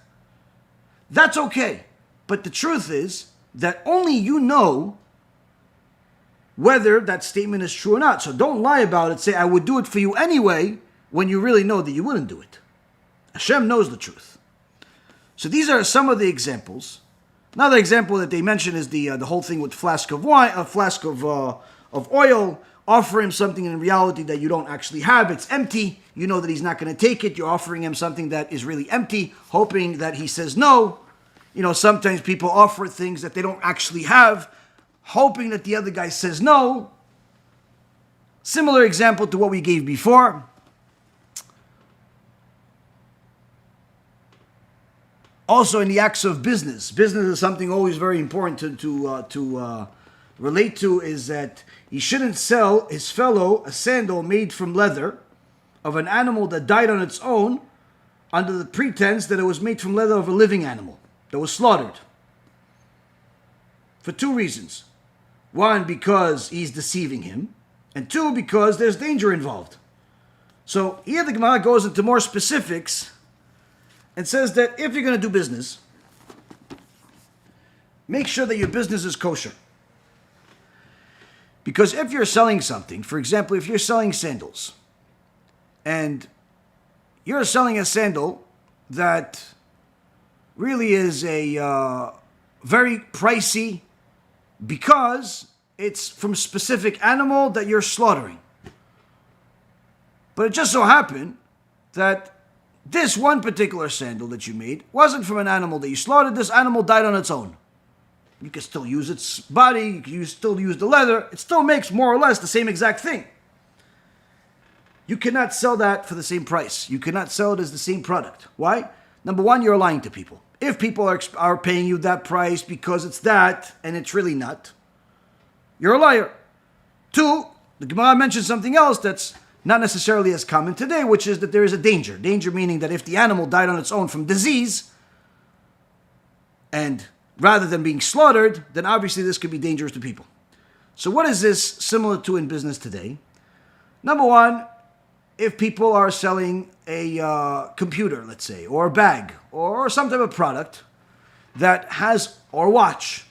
That's okay. But the truth is that only you know whether that statement is true or not. So don't lie about it. Say, I would do it for you anyway, when you really know that you wouldn't do it. Hashem knows the truth. So these are some of the examples. Another example that they mention is the whole thing with flask of wine, a flask of oil. Offer him something in reality that you don't actually have. It's empty. You know that he's not going to take it. You're offering him something that is really empty, hoping that he says no. Sometimes people offer things that they don't actually have, hoping that the other guy says no. Similar example to what we gave before. Also in the acts of business. Business is something always very important to relate to, is that he shouldn't sell his fellow a sandal made from leather of an animal that died on its own under the pretense that it was made from leather of a living animal that was slaughtered. For two reasons. One, because he's deceiving him, and two, because there's danger involved. So here the Gemara goes into more specifics and says that if you're going to do business, make sure that your business is kosher. Because if you're selling something, for example, if you're selling sandals, and you're selling a sandal that really is a very pricey because it's from a specific animal that you're slaughtering. But it just so happened that this one particular sandal that you made wasn't from an animal that you slaughtered. This animal died on its own. You can still use its body, you can still use the leather. It still makes more or less the same exact thing. You cannot sell that for the same price. You cannot sell it as the same product. Why? Number one, you're lying to people. If people are paying you that price because it's that, and it's really not, you're a liar. Two, the Gemara mentions something else that's not necessarily as common today, which is that there is a danger. Danger meaning that if the animal died on its own from disease, and rather than being slaughtered, then obviously this could be dangerous to people. So what is this similar to in business today? Number one, if people are selling a computer, let's say, or a bag, or some type of product that has, or watch,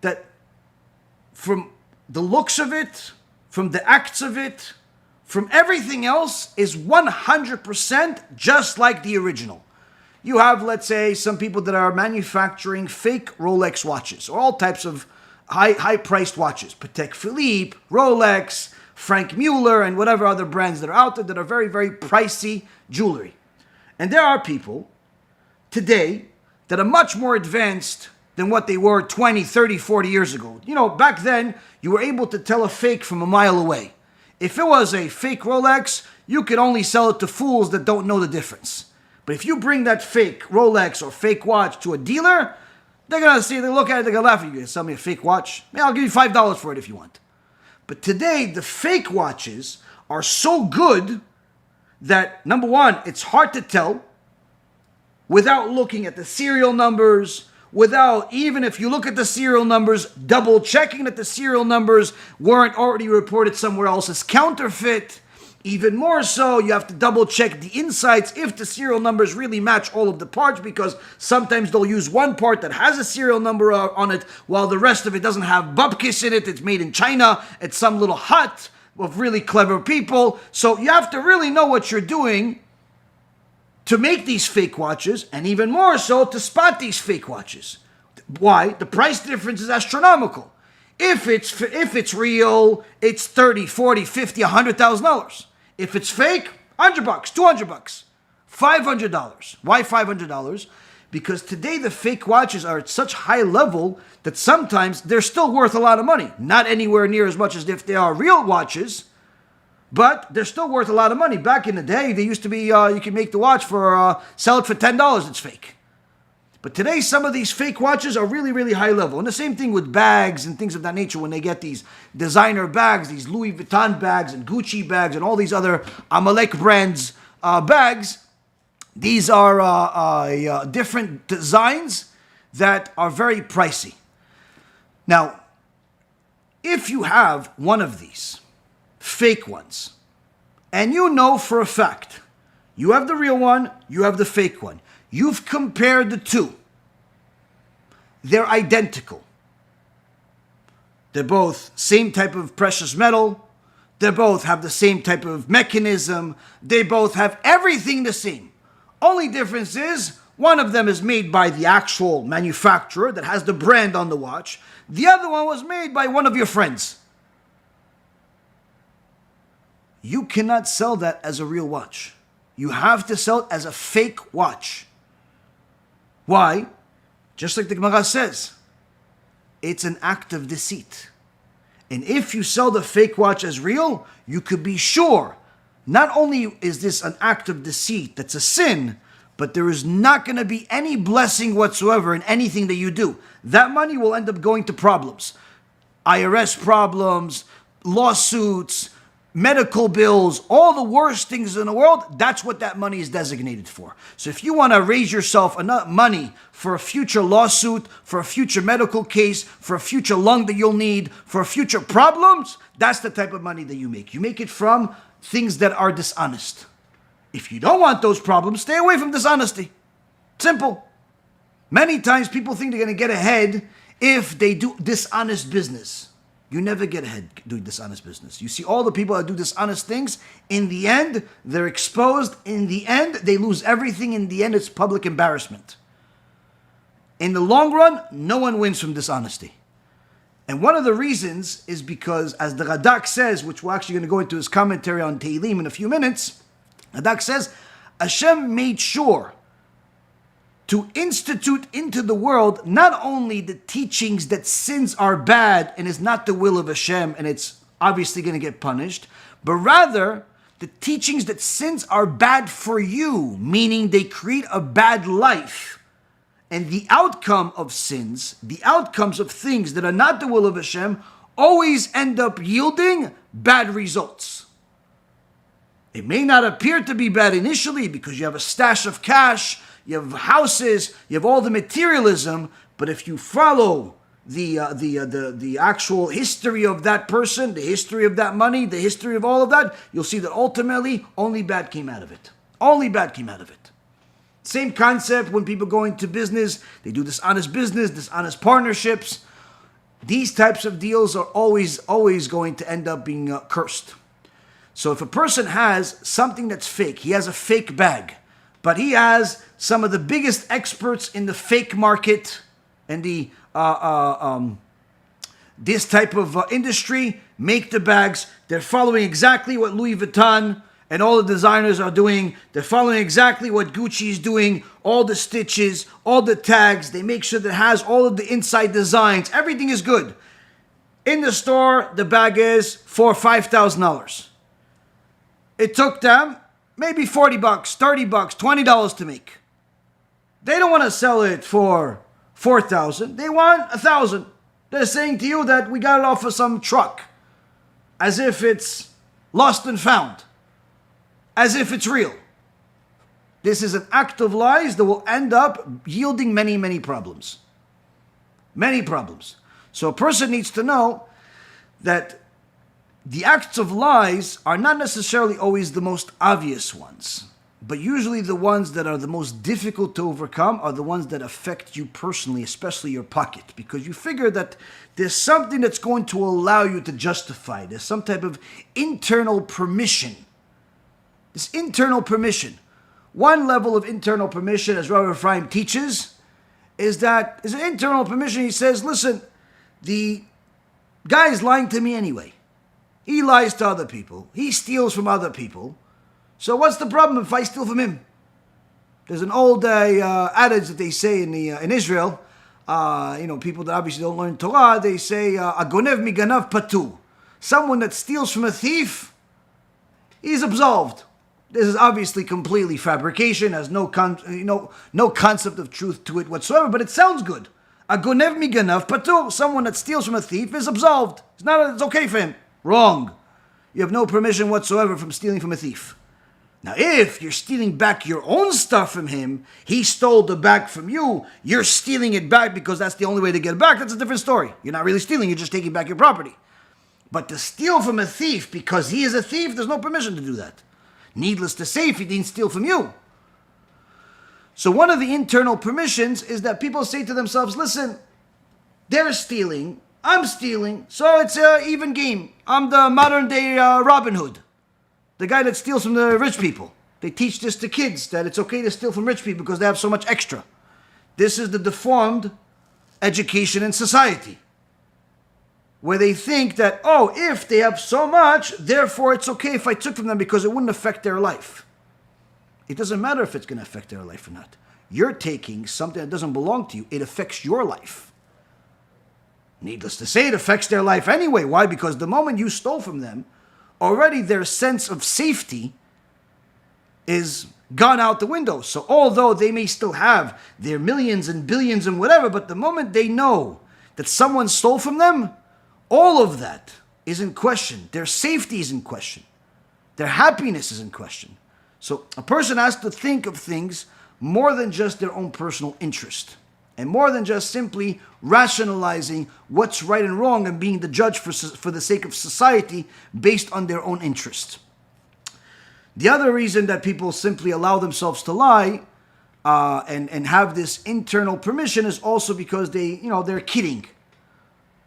that from the looks of it, from the acts of it, from everything else is 100% just like the original. You have, let's say, some people that are manufacturing fake Rolex watches, or all types of high-priced watches. Patek Philippe, Rolex, Frank Mueller, and whatever other brands that are out there that are very, very pricey jewelry. And there are people today that are much more advanced than what they were 20, 30, 40 years ago. Back then, you were able to tell a fake from a mile away. If it was a fake Rolex, you could only sell it to fools that don't know the difference. But if you bring that fake Rolex or fake watch to a dealer, they're going to see, they look at it, they're going to laugh at you. You sell me a fake watch? Yeah, I'll give you $5 for it if you want. But today, the fake watches are so good that, number one, it's hard to tell without looking at the serial numbers, without, even if you look at the serial numbers, double checking that the serial numbers weren't already reported somewhere else as counterfeit. Even more so, you have to double check the insides if the serial numbers really match all of the parts, because sometimes they'll use one part that has a serial number on it while the rest of it doesn't have bupkis in it. It's made in China. It's some little hut of really clever people. So you have to really know what you're doing to make these fake watches, and even more so to spot these fake watches. Why? The price difference is astronomical. If it's real, it's $30, $40, $50, $100,000. If it's fake, $100, $200, $500. Why $500? Because today the fake watches are at such high level that sometimes they're still worth a lot of money. Not anywhere near as much as if they are real watches, but they're still worth a lot of money. Back in the day, they used to be, you could make the watch for, sell it for $10, it's fake. But today, some of these fake watches are really, really high level. And the same thing with bags and things of that nature. When they get these designer bags, these Louis Vuitton bags and Gucci bags and all these other Amalek brands bags, these are different designs that are very pricey. Now, if you have one of these fake ones, and you know for a fact, you have the real one, you have the fake one, you've compared the two. They're identical. They're both same type of precious metal. They both have the same type of mechanism. They both have everything the same. Only difference is one of them is made by the actual manufacturer that has the brand on the watch. The other one was made by one of your friends. You cannot sell that as a real watch. You have to sell it as a fake watch. Why? Just like the Gemara says, it's an act of deceit. And if you sell the fake watch as real, you could be sure, not only is this an act of deceit that's a sin, but there is not going to be any blessing whatsoever in anything that you do. That money will end up going to problems. IRS problems, lawsuits, medical bills, all the worst things in the world, that's what that money is designated for. So if you want to raise yourself enough money for a future lawsuit, for a future medical case, for a future lung that you'll need, for future problems, that's the type of money that you make. You make it from things that are dishonest. If you don't want those problems, stay away from dishonesty. Simple. Many times people think they're going to get ahead if they do dishonest business. You never get ahead doing dishonest business. You see all the people that do dishonest things, in the end, they're exposed. In the end, they lose everything. In the end, it's public embarrassment. In the long run, no one wins from dishonesty. And one of the reasons is because, as the Radak says, which we're actually going to go into his commentary on Tehillim in a few minutes, Radak says, Hashem made sure to institute into the world not only the teachings that sins are bad and is not the will of Hashem and it's obviously going to get punished, but rather the teachings that sins are bad for you, meaning they create a bad life. And the outcome of sins, the outcomes of things that are not the will of Hashem, always end up yielding bad results. It may not appear to be bad initially because you have a stash of cash, you have houses, you have all the materialism, but if you follow the actual history of that person, the history of that money, the history of all of that, you'll see that ultimately only bad came out of it. Only bad came out of it. Same concept when people go into business, they do dishonest business, dishonest partnerships. These types of deals are always going to end up being cursed. So if a person has something that's fake, he has a fake bag, but he has some of the biggest experts in the fake market and the this type of industry make the bags. They're following exactly what Louis Vuitton and all the designers are doing. They're following exactly what Gucci is doing. All the stitches, all the tags. They make sure that it has all of the inside designs. Everything is good. In the store, the bag is for $5,000. It took them maybe $40, $30, $20 to make. They don't want to sell it for $4,000. They want $1,000. They're saying to you that we got it off of some truck, as if it's lost and found, as if it's real. This is an act of lies that will end up yielding many, many problems. Many problems. So a person needs to know that the acts of lies are not necessarily always the most obvious ones, but usually the ones that are the most difficult to overcome are the ones that affect you personally, especially your pocket, because you figure that there's something that's going to allow you to justify. There's some type of internal permission. This internal permission. One level of internal permission, as Rabbi Ephraim teaches, is that is an internal permission. He says, listen, the guy is lying to me anyway. He lies to other people. He steals from other people. So what's the problem if I steal from him? There's an old adage that they say in Israel. People that obviously don't learn Torah, they say, "Agonev miganav patu." Someone that steals from a thief, he's absolved. This is obviously completely fabrication, has no concept of truth to it whatsoever, but it sounds good. Agonev miganav patu. Someone that steals from a thief is absolved. It's okay for him. Wrong. You have no permission whatsoever from stealing from a thief. Now, if you're stealing back your own stuff from him, he stole the bag from you, you're stealing it back because that's the only way to get it back, that's a different story. You're not really stealing, you're just taking back your property. But to steal from a thief because he is a thief, there's no permission to do that. Needless to say, if he didn't steal from you. So one of the internal permissions is that people say to themselves, listen, they're stealing, I'm stealing, so it's an even game. I'm the modern day Robin Hood. The guy that steals from the rich people. They teach this to kids, that it's okay to steal from rich people because they have so much extra. This is the deformed education in society, where they think that, if they have so much, therefore it's okay if I took from them because it wouldn't affect their life. It doesn't matter if it's going to affect their life or not. You're taking something that doesn't belong to you. It affects your life. Needless to say, it affects their life anyway. Why? Because the moment you stole from them, already their sense of safety is gone out the window. So although they may still have their millions and billions and whatever, but the moment they know that someone stole from them, all of that is in question. Their safety is in question. Their happiness is in question. So a person has to think of things more than just their own personal interest, and more than just simply rationalizing what's right and wrong and being the judge for the sake of society based on their own interest. The other reason that people simply allow themselves to lie and have this internal permission is also because they're kidding.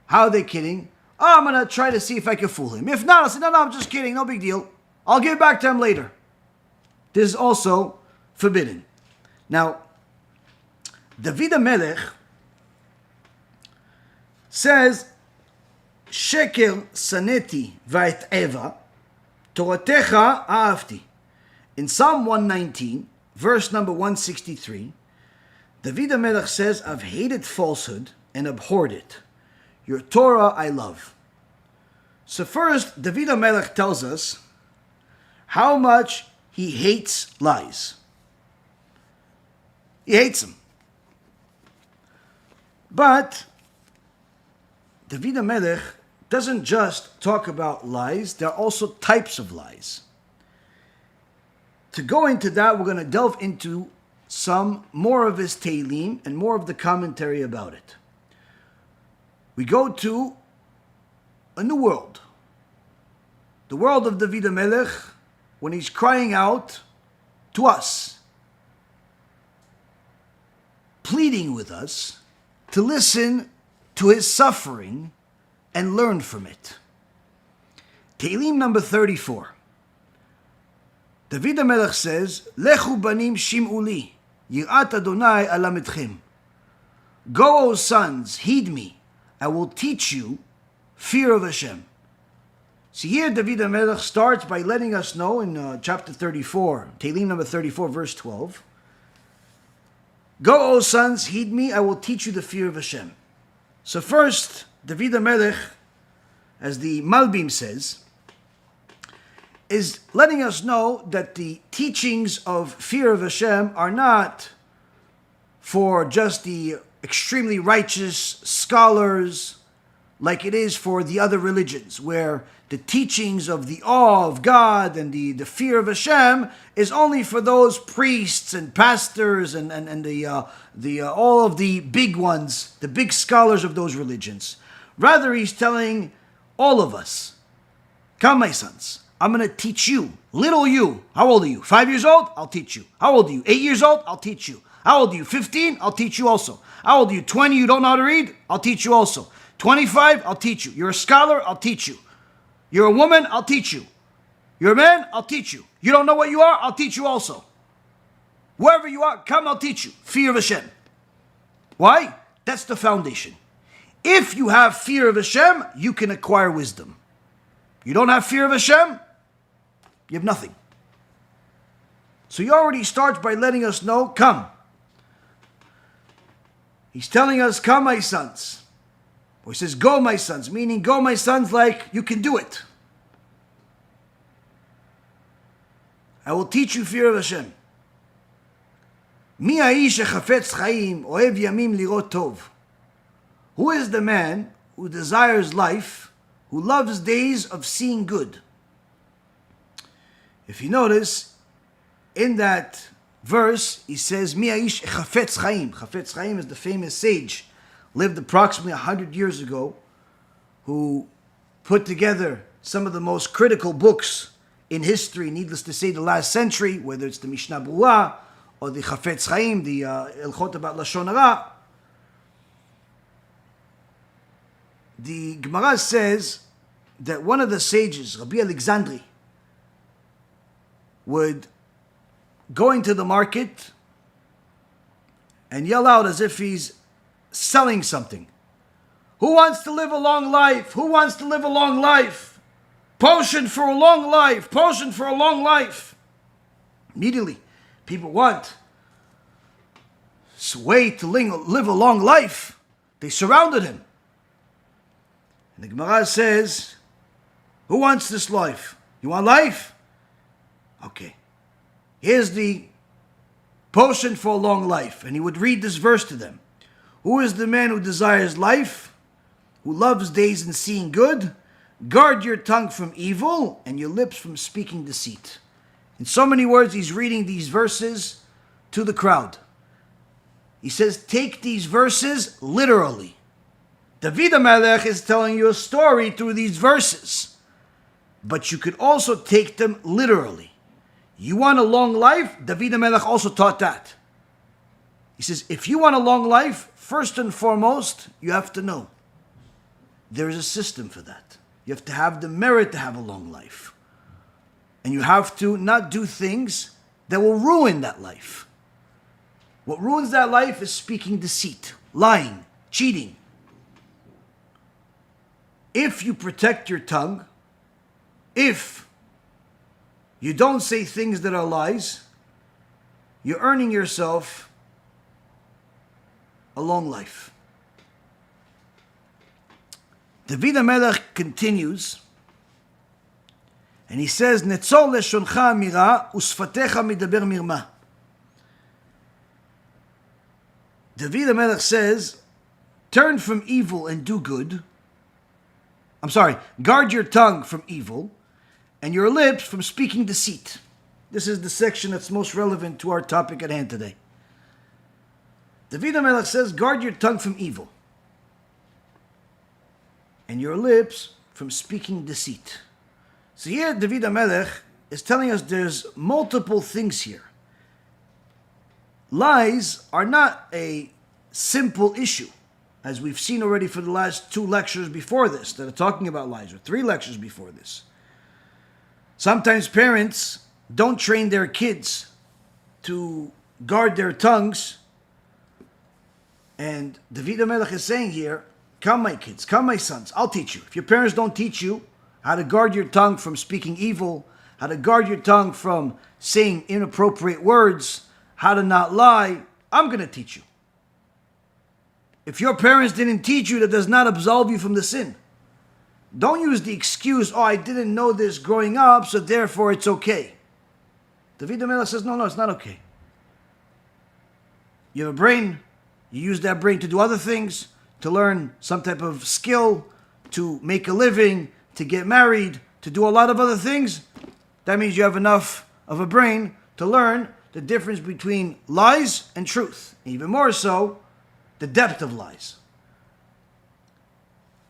How are they kidding? I'm going to try to see if I can fool him. If not, I'll say, no, I'm just kidding, no big deal. I'll give it back to him later. This is also forbidden. Now, David HaMelech says, Sheker saneti va'et'eva, Toratecha ahavti. In Psalm 119, verse number 163, David HaMelech says, I've hated falsehood and abhorred it. Your Torah I love. So first, David HaMelech tells us how much he hates lies. He hates them. But David HaMelech doesn't just talk about lies, there are also types of lies. To go into that, we're going to delve into some more of his Tehillim and more of the commentary about it. We go to a new world. The world of David HaMelech, when he's crying out to us, pleading with us, to listen to his suffering and learn from it. Tehillim number 34. David HaMelech says, Lechu banim shim'u li, yirat Adonai alametchem. Go, O sons, heed me, I will teach you fear of Hashem. See here, David HaMelech starts by letting us know in chapter 34, Tehillim number 34, verse 12, Go, O sons, heed me, I will teach you the fear of Hashem. So first, David HaMelech as the Malbim says, is letting us know that the teachings of fear of Hashem are not for just the extremely righteous scholars like it is for the other religions, where the teachings of the awe of God and the fear of Hashem is only for those priests and pastors and the all of the big ones, the big scholars of those religions. Rather, he's telling all of us, come my sons, I'm going to teach you, little you. How old are you? 5 years old? I'll teach you. How old are you? 8 years old? I'll teach you. How old are you? 15? I'll teach you also. How old are you? 20? You don't know how to read? I'll teach you also. 25? I'll teach you. You're a scholar? I'll teach you. You're a woman? I'll teach you. You're a man? I'll teach you. You don't know what you are? I'll teach you also. Wherever you are, come, I'll teach you. Fear of Hashem. Why? That's the foundation. If you have fear of Hashem, you can acquire wisdom. You don't have fear of Hashem, you have nothing. So he already starts by letting us know, come. He's telling us, come my sons. Or he says, go my sons, meaning go my sons like you can do it. I will teach you fear of Hashem. Mi ha'ish Chofetz Chaim ohev yamim lirot tov. Who is the man who desires life, who loves days of seeing good? If you notice, in that verse, he says, Mi ha'ish Chofetz Chaim. Chofetz Chaim is the famous sage, lived approximately 100 years ago, who put together some of the most critical books in history, needless to say, the last century, whether it's the Mishnah Berurah or the Chofetz Chaim, the Ilchot about Lashon Hara. The Gemara says that one of the sages, Rabbi Alexandri, would go into the market and yell out as if he's selling something. Who wants to live a long life? Who wants to live a long life? Potion for a long life. Potion for a long life. Immediately, people want a way to live a long life. They surrounded him. And the Gemara says, who wants this life? You want life? Okay. Here's the potion for a long life. And he would read this verse to them. Who is the man who desires life, who loves days and seeing good? Guard your tongue from evil and your lips from speaking deceit. In so many words, he's reading these verses to the crowd. He says, take these verses literally. David HaMelech is telling you a story through these verses. But you could also take them literally. You want a long life? David HaMelech also taught that. He says, if you want a long life, first and foremost, you have to know. There is a system for that. You have to have the merit to have a long life. And you have to not do things that will ruin that life. What ruins that life is speaking deceit, lying, cheating. If you protect your tongue, if you don't say things that are lies, you're earning yourself a long life. David HaMelech continues, and he says, Netzor leshoncha amira usfatecha midaber mirmah. David HaMelech says, turn from evil and do good. Guard your tongue from evil and your lips from speaking deceit. This is the section that's most relevant to our topic at hand today. David HaMelech says, guard your tongue from evil and your lips from speaking deceit. So here David HaMelech is telling us there's multiple things here. Lies are not a simple issue, as we've seen already for the last 2 lectures before this that are talking about lies, or 3 lectures before this. Sometimes parents don't train their kids to guard their tongues. And David HaMelech is saying here, come my kids, come my sons, I'll teach you. If your parents don't teach you how to guard your tongue from speaking evil, how to guard your tongue from saying inappropriate words, how to not lie, I'm going to teach you. If your parents didn't teach you, that does not absolve you from the sin. Don't use the excuse, I didn't know this growing up, so therefore it's okay. David HaMelech says, no, it's not okay. You have a brain, you use that brain to do other things, to learn some type of skill, to make a living, to get married, to do a lot of other things. That means you have enough of a brain to learn the difference between lies and truth. Even more so, the depth of lies.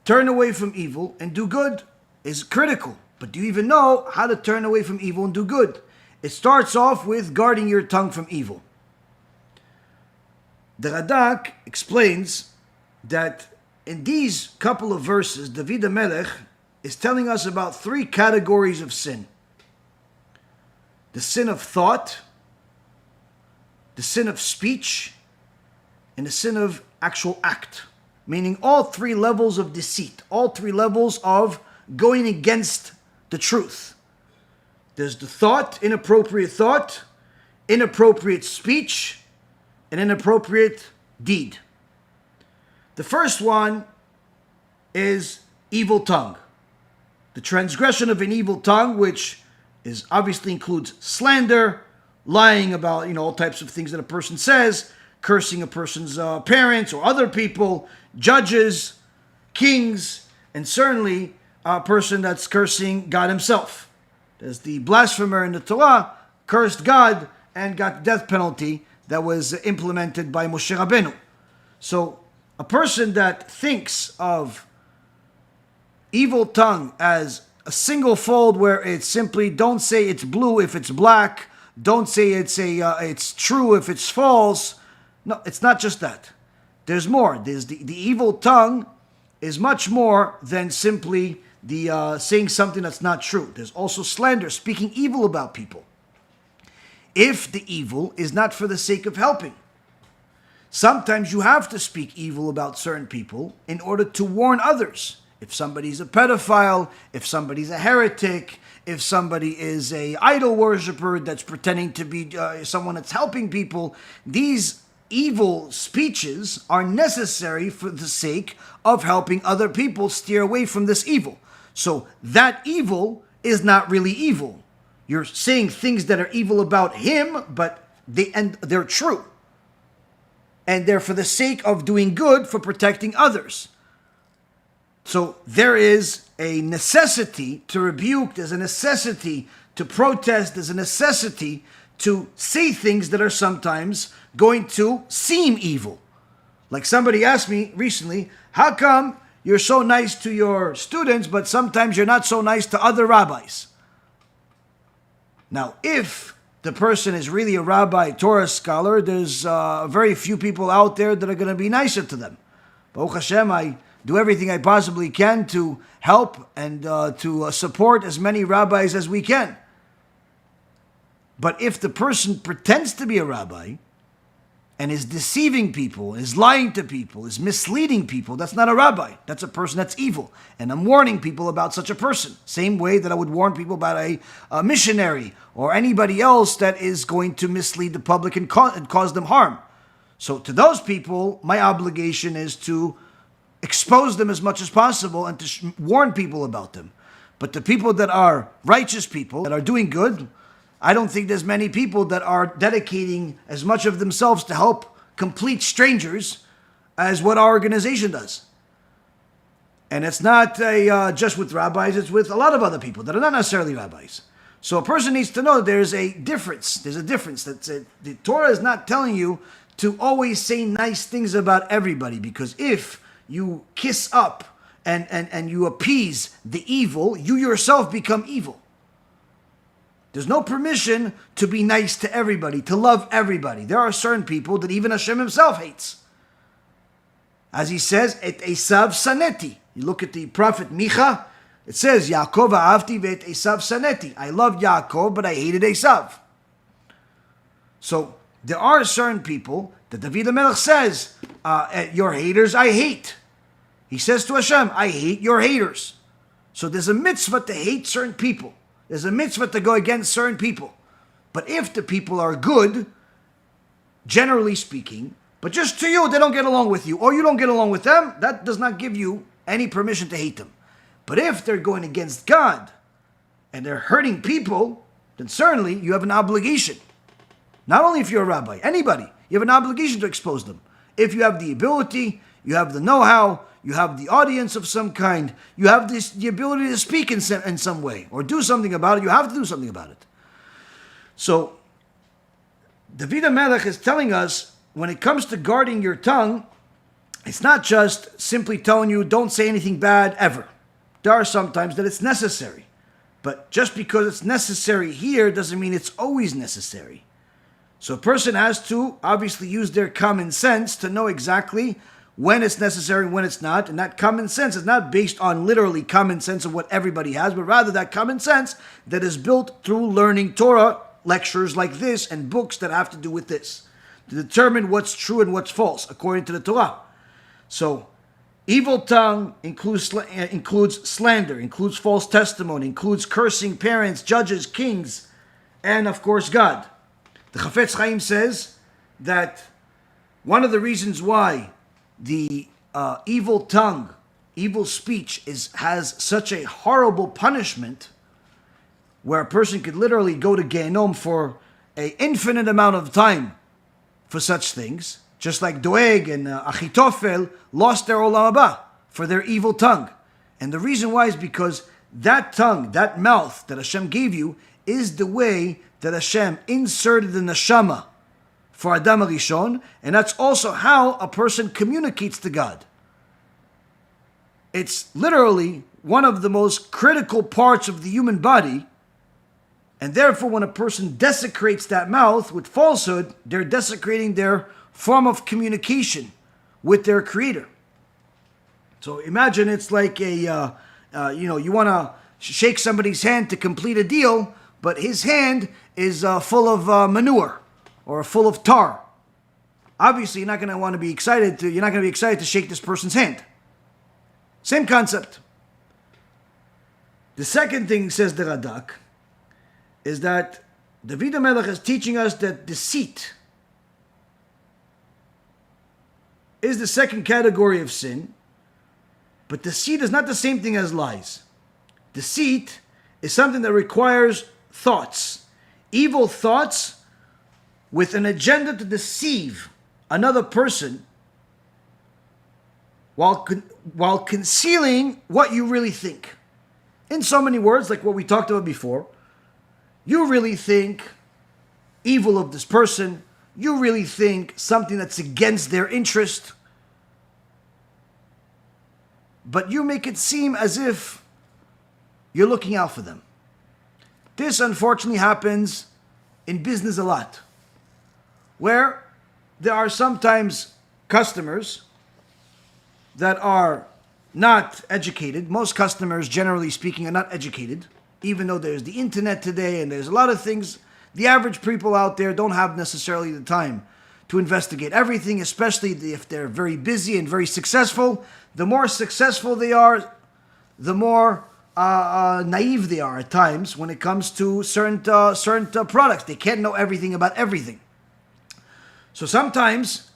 Turn away from evil and do good is critical. But do you even know how to turn away from evil and do good? It starts off with guarding your tongue from evil. The Radak explains that in these couple of verses, David HaMelech is telling us about 3 categories of sin. The sin of thought, the sin of speech, and the sin of actual act. Meaning all 3 levels of deceit, all 3 levels of going against the truth. There's the thought, inappropriate speech, and inappropriate deed. The first one is evil tongue. The transgression of an evil tongue, which is obviously includes slander, lying about all types of things that a person says, cursing a person's parents or other people, judges, kings, and certainly a person that's cursing God himself. There's the blasphemer in the Torah, cursed God and got the death penalty that was implemented by Moshe Rabbeinu. So a person that thinks of evil tongue as a single fold where it's simply don't say it's blue if it's black, don't say it's true if it's false. No, it's not just that. There's more. There's the evil tongue is much more than simply the saying something that's not true. There's also slander, speaking evil about people. If the evil is not for the sake of helping. Sometimes you have to speak evil about certain people in order to warn others. If somebody's a pedophile, if somebody's a heretic, if somebody is a idol worshiper that's pretending to be someone that's helping people, these evil speeches are necessary for the sake of helping other people steer away from this evil. So that evil is not really evil. You're saying things that are evil about him, but they're true. And they're for the sake of doing good, for protecting others. So there is a necessity to rebuke, there's a necessity to protest, there's a necessity to say things that are sometimes going to seem evil. Like somebody asked me recently, how come you're so nice to your students, but sometimes you're not so nice to other rabbis? Now, if the person is really a rabbi, Torah scholar, there's very few people out there that are going to be nicer to them. Baruch Hashem, I do everything I possibly can to help and to support as many rabbis as we can. But if the person pretends to be a rabbi and is deceiving people, is lying to people, is misleading people, that's not a rabbi. That's a person that's evil. And I'm warning people about such a person. Same way that I would warn people about a missionary or anybody else that is going to mislead the public and cause them harm. So to those people, my obligation is to expose them as much as possible and to warn people about them. But the people that are righteous people, that are doing good, I don't think there's many people that are dedicating as much of themselves to help complete strangers as what our organization does. And it's not just with rabbis, it's with a lot of other people that are not necessarily rabbis. So a person needs to know there's a difference. There's a difference. The Torah is not telling you to always say nice things about everybody, because if you kiss up and you appease the evil, you yourself become evil. There's no permission to be nice to everybody, to love everybody. There are certain people that even Hashem himself hates. As he says, et Esav saneti. You look at the prophet Micha, it says, Yaakov Avinu et Esav saneti. I loved Yaakov, but I hated Esav. So there are certain people that David HaMelech says, your haters I hate. He says to Hashem, I hate your haters. So there's a mitzvah to hate certain people. There's a mitzvah to go against certain people. But if the people are good, generally speaking, but just to you, they don't get along with you, or you don't get along with them, that does not give you any permission to hate them. But if they're going against God and they're hurting people, then certainly you have an obligation. Not only if you're a rabbi, anybody, you have an obligation to expose them. If you have the ability, you have the know-how, you have the audience of some kind, you have the ability to speak in some way or do something about it, you have to do something about it. So, David HaMelech is telling us, when it comes to guarding your tongue, it's not just simply telling you, don't say anything bad ever. There are some times that it's necessary. But just because it's necessary here doesn't mean it's always necessary. So a person has to obviously use their common sense to know exactly when it's necessary and when it's not. And that common sense is not based on literally common sense of what everybody has, but rather that common sense that is built through learning Torah lectures like this and books that have to do with this, to determine what's true and what's false according to the Torah. So, evil tongue includes slander, includes false testimony, includes cursing parents, judges, kings, and of course God. The Chofetz Chaim says that one of the reasons why the evil tongue, evil speech has such a horrible punishment, where a person could literally go to Gehenom for an infinite amount of time for such things, just like Doeg and Achitophel lost their Olam Haba for their evil tongue. And the reason why is because that tongue, that mouth that Hashem gave you, is the way that Hashem inserted the neshama for Adam HaRishon, and that's also how a person communicates to God. It's literally one of the most critical parts of the human body, and therefore when a person desecrates that mouth with falsehood, they're desecrating their form of communication with their Creator. So imagine it's like you want to shake somebody's hand to complete a deal, but his hand is full of manure or full of tar. Obviously, you're not going to be excited to shake this person's hand. Same concept. The second thing, says the Radak, is that David HaMelech is teaching us that deceit is the second category of sin, but deceit is not the same thing as lies. Deceit is something that requires thoughts, evil thoughts with an agenda to deceive another person while concealing what you really think. In so many words, like what we talked about before, you really think evil of this person, you really think something that's against their interest, but you make it seem as if you're looking out for them. This unfortunately happens in business a lot, where there are sometimes customers that are not educated. Most customers, generally speaking, are not educated, even though there's the internet today and there's a lot of things. The average people out there don't have necessarily the time to investigate everything, especially if they're very busy and very successful. The more successful they are, the more naive they are at times when it comes to certain products. They can't know everything about everything. So sometimes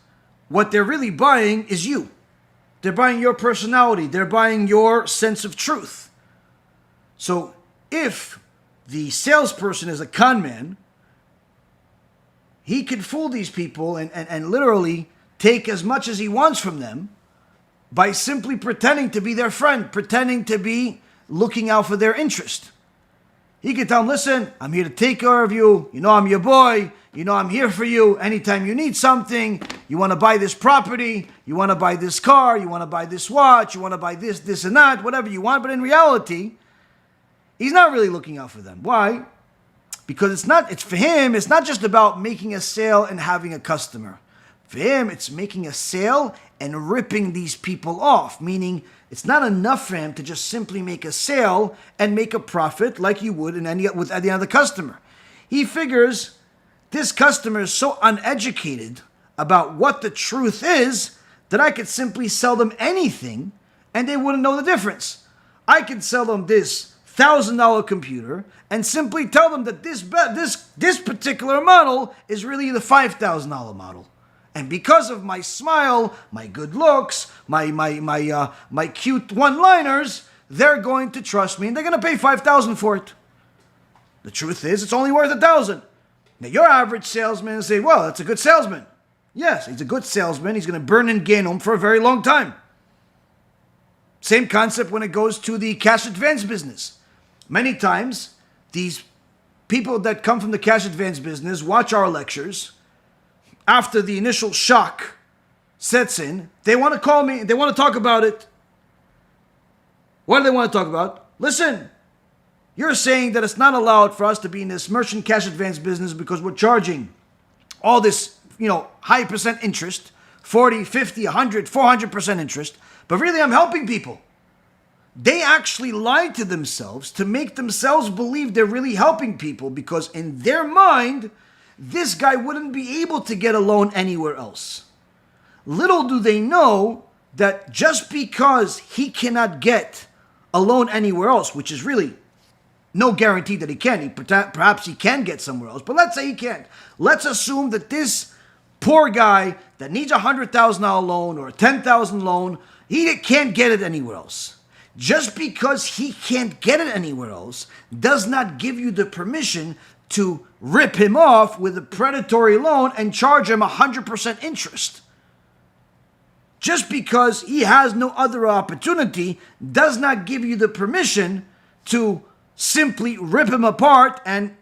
what they're really buying is you. They're buying your personality. They're buying your sense of truth. So if the salesperson is a con man, he can fool these people and literally take as much as he wants from them by simply pretending to be their friend, pretending to be looking out for their interest. He can tell them, listen, I'm here to take care of you. You know I'm your boy. You know I'm here for you. Anytime you need something, you want to buy this property, you want to buy this car, you want to buy this watch, you want to buy this and that, whatever you want. But in reality, he's not really looking out for them. Why? Because it's for him, it's not just about making a sale and having a customer. For him, it's making a sale and ripping these people off, meaning it's not enough for him to just simply make a sale and make a profit like you would with any other customer. He figures this customer is so uneducated about what the truth is that I could simply sell them anything and they wouldn't know the difference. I could sell them this $1,000 computer and simply tell them that this particular model is really the $5,000 model. And because of my smile, my good looks, my cute one-liners, they're going to trust me and they're going to pay $5,000 for it. The truth is, it's only worth $1,000. Now, your average salesman will say, well, that's a good salesman. Yes, he's a good salesman. He's going to burn in Genom for a very long time. Same concept when it goes to the cash advance business. Many times, these people that come from the cash advance business watch our lectures. After the initial shock sets in, they want to call me, they want to talk about it. What do they want to talk about? Listen, you're saying that it's not allowed for us to be in this merchant cash advance business because we're charging all this, high percent interest, 40, 50, 100, 400% interest, but really I'm helping people. They actually lie to themselves to make themselves believe they're really helping people because in their mind, this guy wouldn't be able to get a loan anywhere else. Little do they know that just because he cannot get a loan anywhere else, which is really no guarantee that he can. Perhaps he can get somewhere else, but let's say he can't. Let's assume that this poor guy that needs a $100,000 loan or a $10,000 loan, he can't get it anywhere else. Just because he can't get it anywhere else does not give you the permission to rip him off with a predatory loan and charge him 100% interest. Just because he has no other opportunity does not give you the permission to simply rip him apart and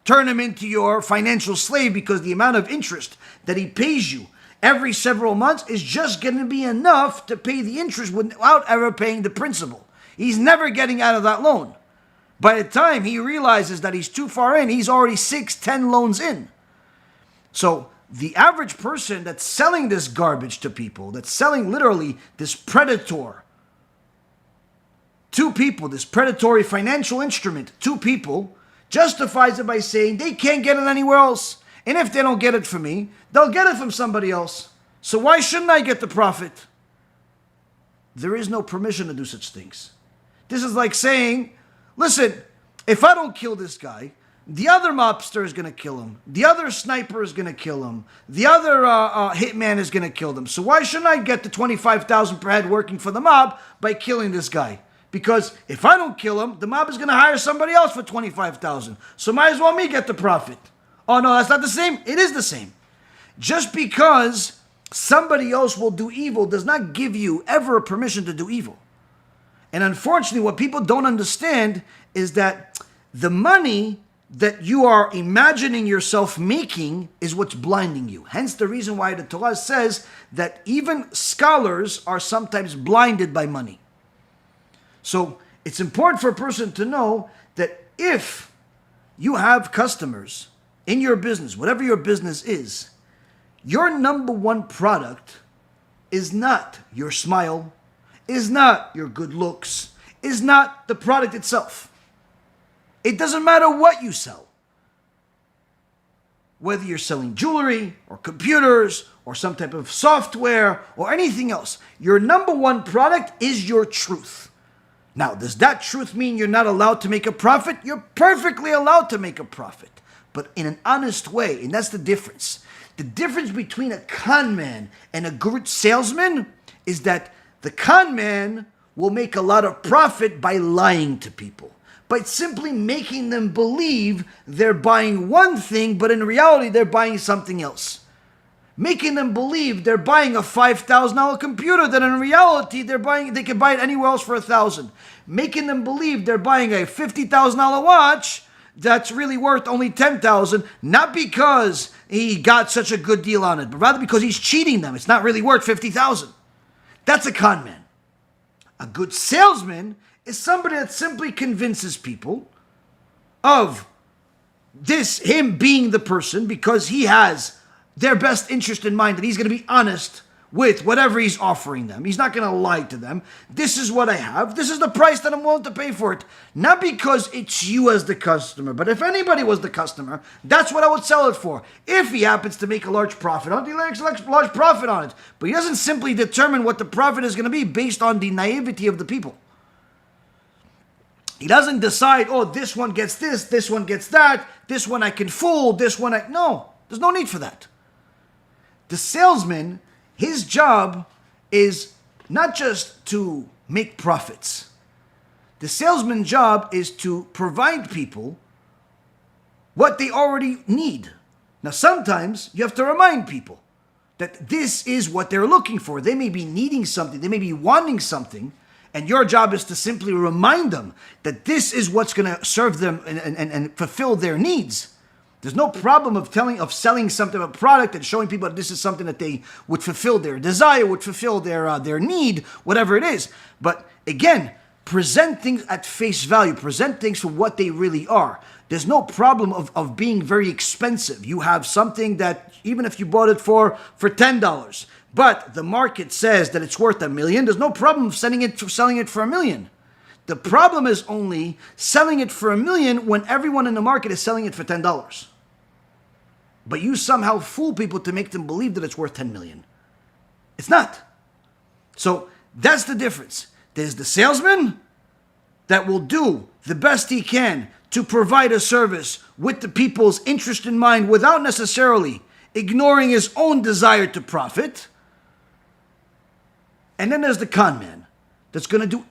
turn him into your financial slave because the amount of interest that he pays you every several months is just going to be enough to pay the interest without ever paying the principal. He's never getting out of that loan. By the time he realizes that he's too far in, he's already 6-10 loans in. So the average person that's selling this garbage to people, that's selling literally this predator to people, this predatory financial instrument to people, justifies it by saying they can't get it anywhere else. And if they don't get it from me, they'll get it from somebody else. So why shouldn't I get the profit? There is no permission to do such things. This is like saying, listen, if I don't kill this guy, the other mobster is going to kill him. The other sniper is going to kill him. The other hitman is going to kill them. So why shouldn't I get the $25,000 per head working for the mob by killing this guy? Because if I don't kill him, the mob is going to hire somebody else for $25,000. So might as well me get the profit. Oh no, that's not the same. It is the same. Just because somebody else will do evil does not give you ever permission to do evil. And unfortunately, what people don't understand is that the money that you are imagining yourself making is what's blinding you. Hence the reason why the Torah says that even scholars are sometimes blinded by money. So it's important for a person to know that if you have customers in your business, whatever your business is, your number one product is not your smile, is not your good looks, is not the product itself. It doesn't matter what you sell. Whether you're selling jewelry or computers or some type of software or anything else, your number one product is your truth. Now, does that truth mean you're not allowed to make a profit? You're perfectly allowed to make a profit, but in an honest way, and that's the difference. The difference between a con man and a good salesman is that the con man will make a lot of profit by lying to people, by simply making them believe they're buying one thing, but in reality they're buying something else. Making them believe they're buying a $5,000 computer, that in reality they can buy it anywhere else for $1,000. Making them believe they're buying a $50,000 watch that's really worth only $10,000, not because he got such a good deal on it, but rather because he's cheating them. It's not really worth $50,000. That's a con man. A good salesman is somebody that simply convinces people of him being the person because he has their best interest in mind, that he's going to be honest with whatever he's offering them. He's not going to lie to them. This is what I have. This is the price that I'm willing to pay for it. Not because it's you as the customer, but if anybody was the customer, that's what I would sell it for. If he happens to make a large profit on it, he makes a large profit on it. But he doesn't simply determine what the profit is going to be based on the naivety of the people. He doesn't decide, oh, this one gets this one gets that, this one I can fool, this one I... No, there's no need for that. The salesman, his job is not just to make profits. The salesman's job is to provide people what they already need. Now, sometimes you have to remind people that this is what they're looking for. They may be needing something, they may be wanting something, and your job is to simply remind them that this is what's going to serve them and fulfill their needs. There's no problem of selling something, a product, and showing people that this is something that they would fulfill their desire, would fulfill their need, whatever it is. But again, present things at face value. Present things for what they really are. There's no problem of being very expensive. You have something that, even if you bought it for $10, but the market says that it's worth $1 million, there's no problem of selling it for $1 million. The problem is only selling it for $1 million when everyone in the market is selling it for $10. But you somehow fool people to make them believe that it's worth $10 million. It's not. So that's the difference. There's the salesman that will do the best he can to provide a service with the people's interest in mind without necessarily ignoring his own desire to profit. And then there's the con man that's going to do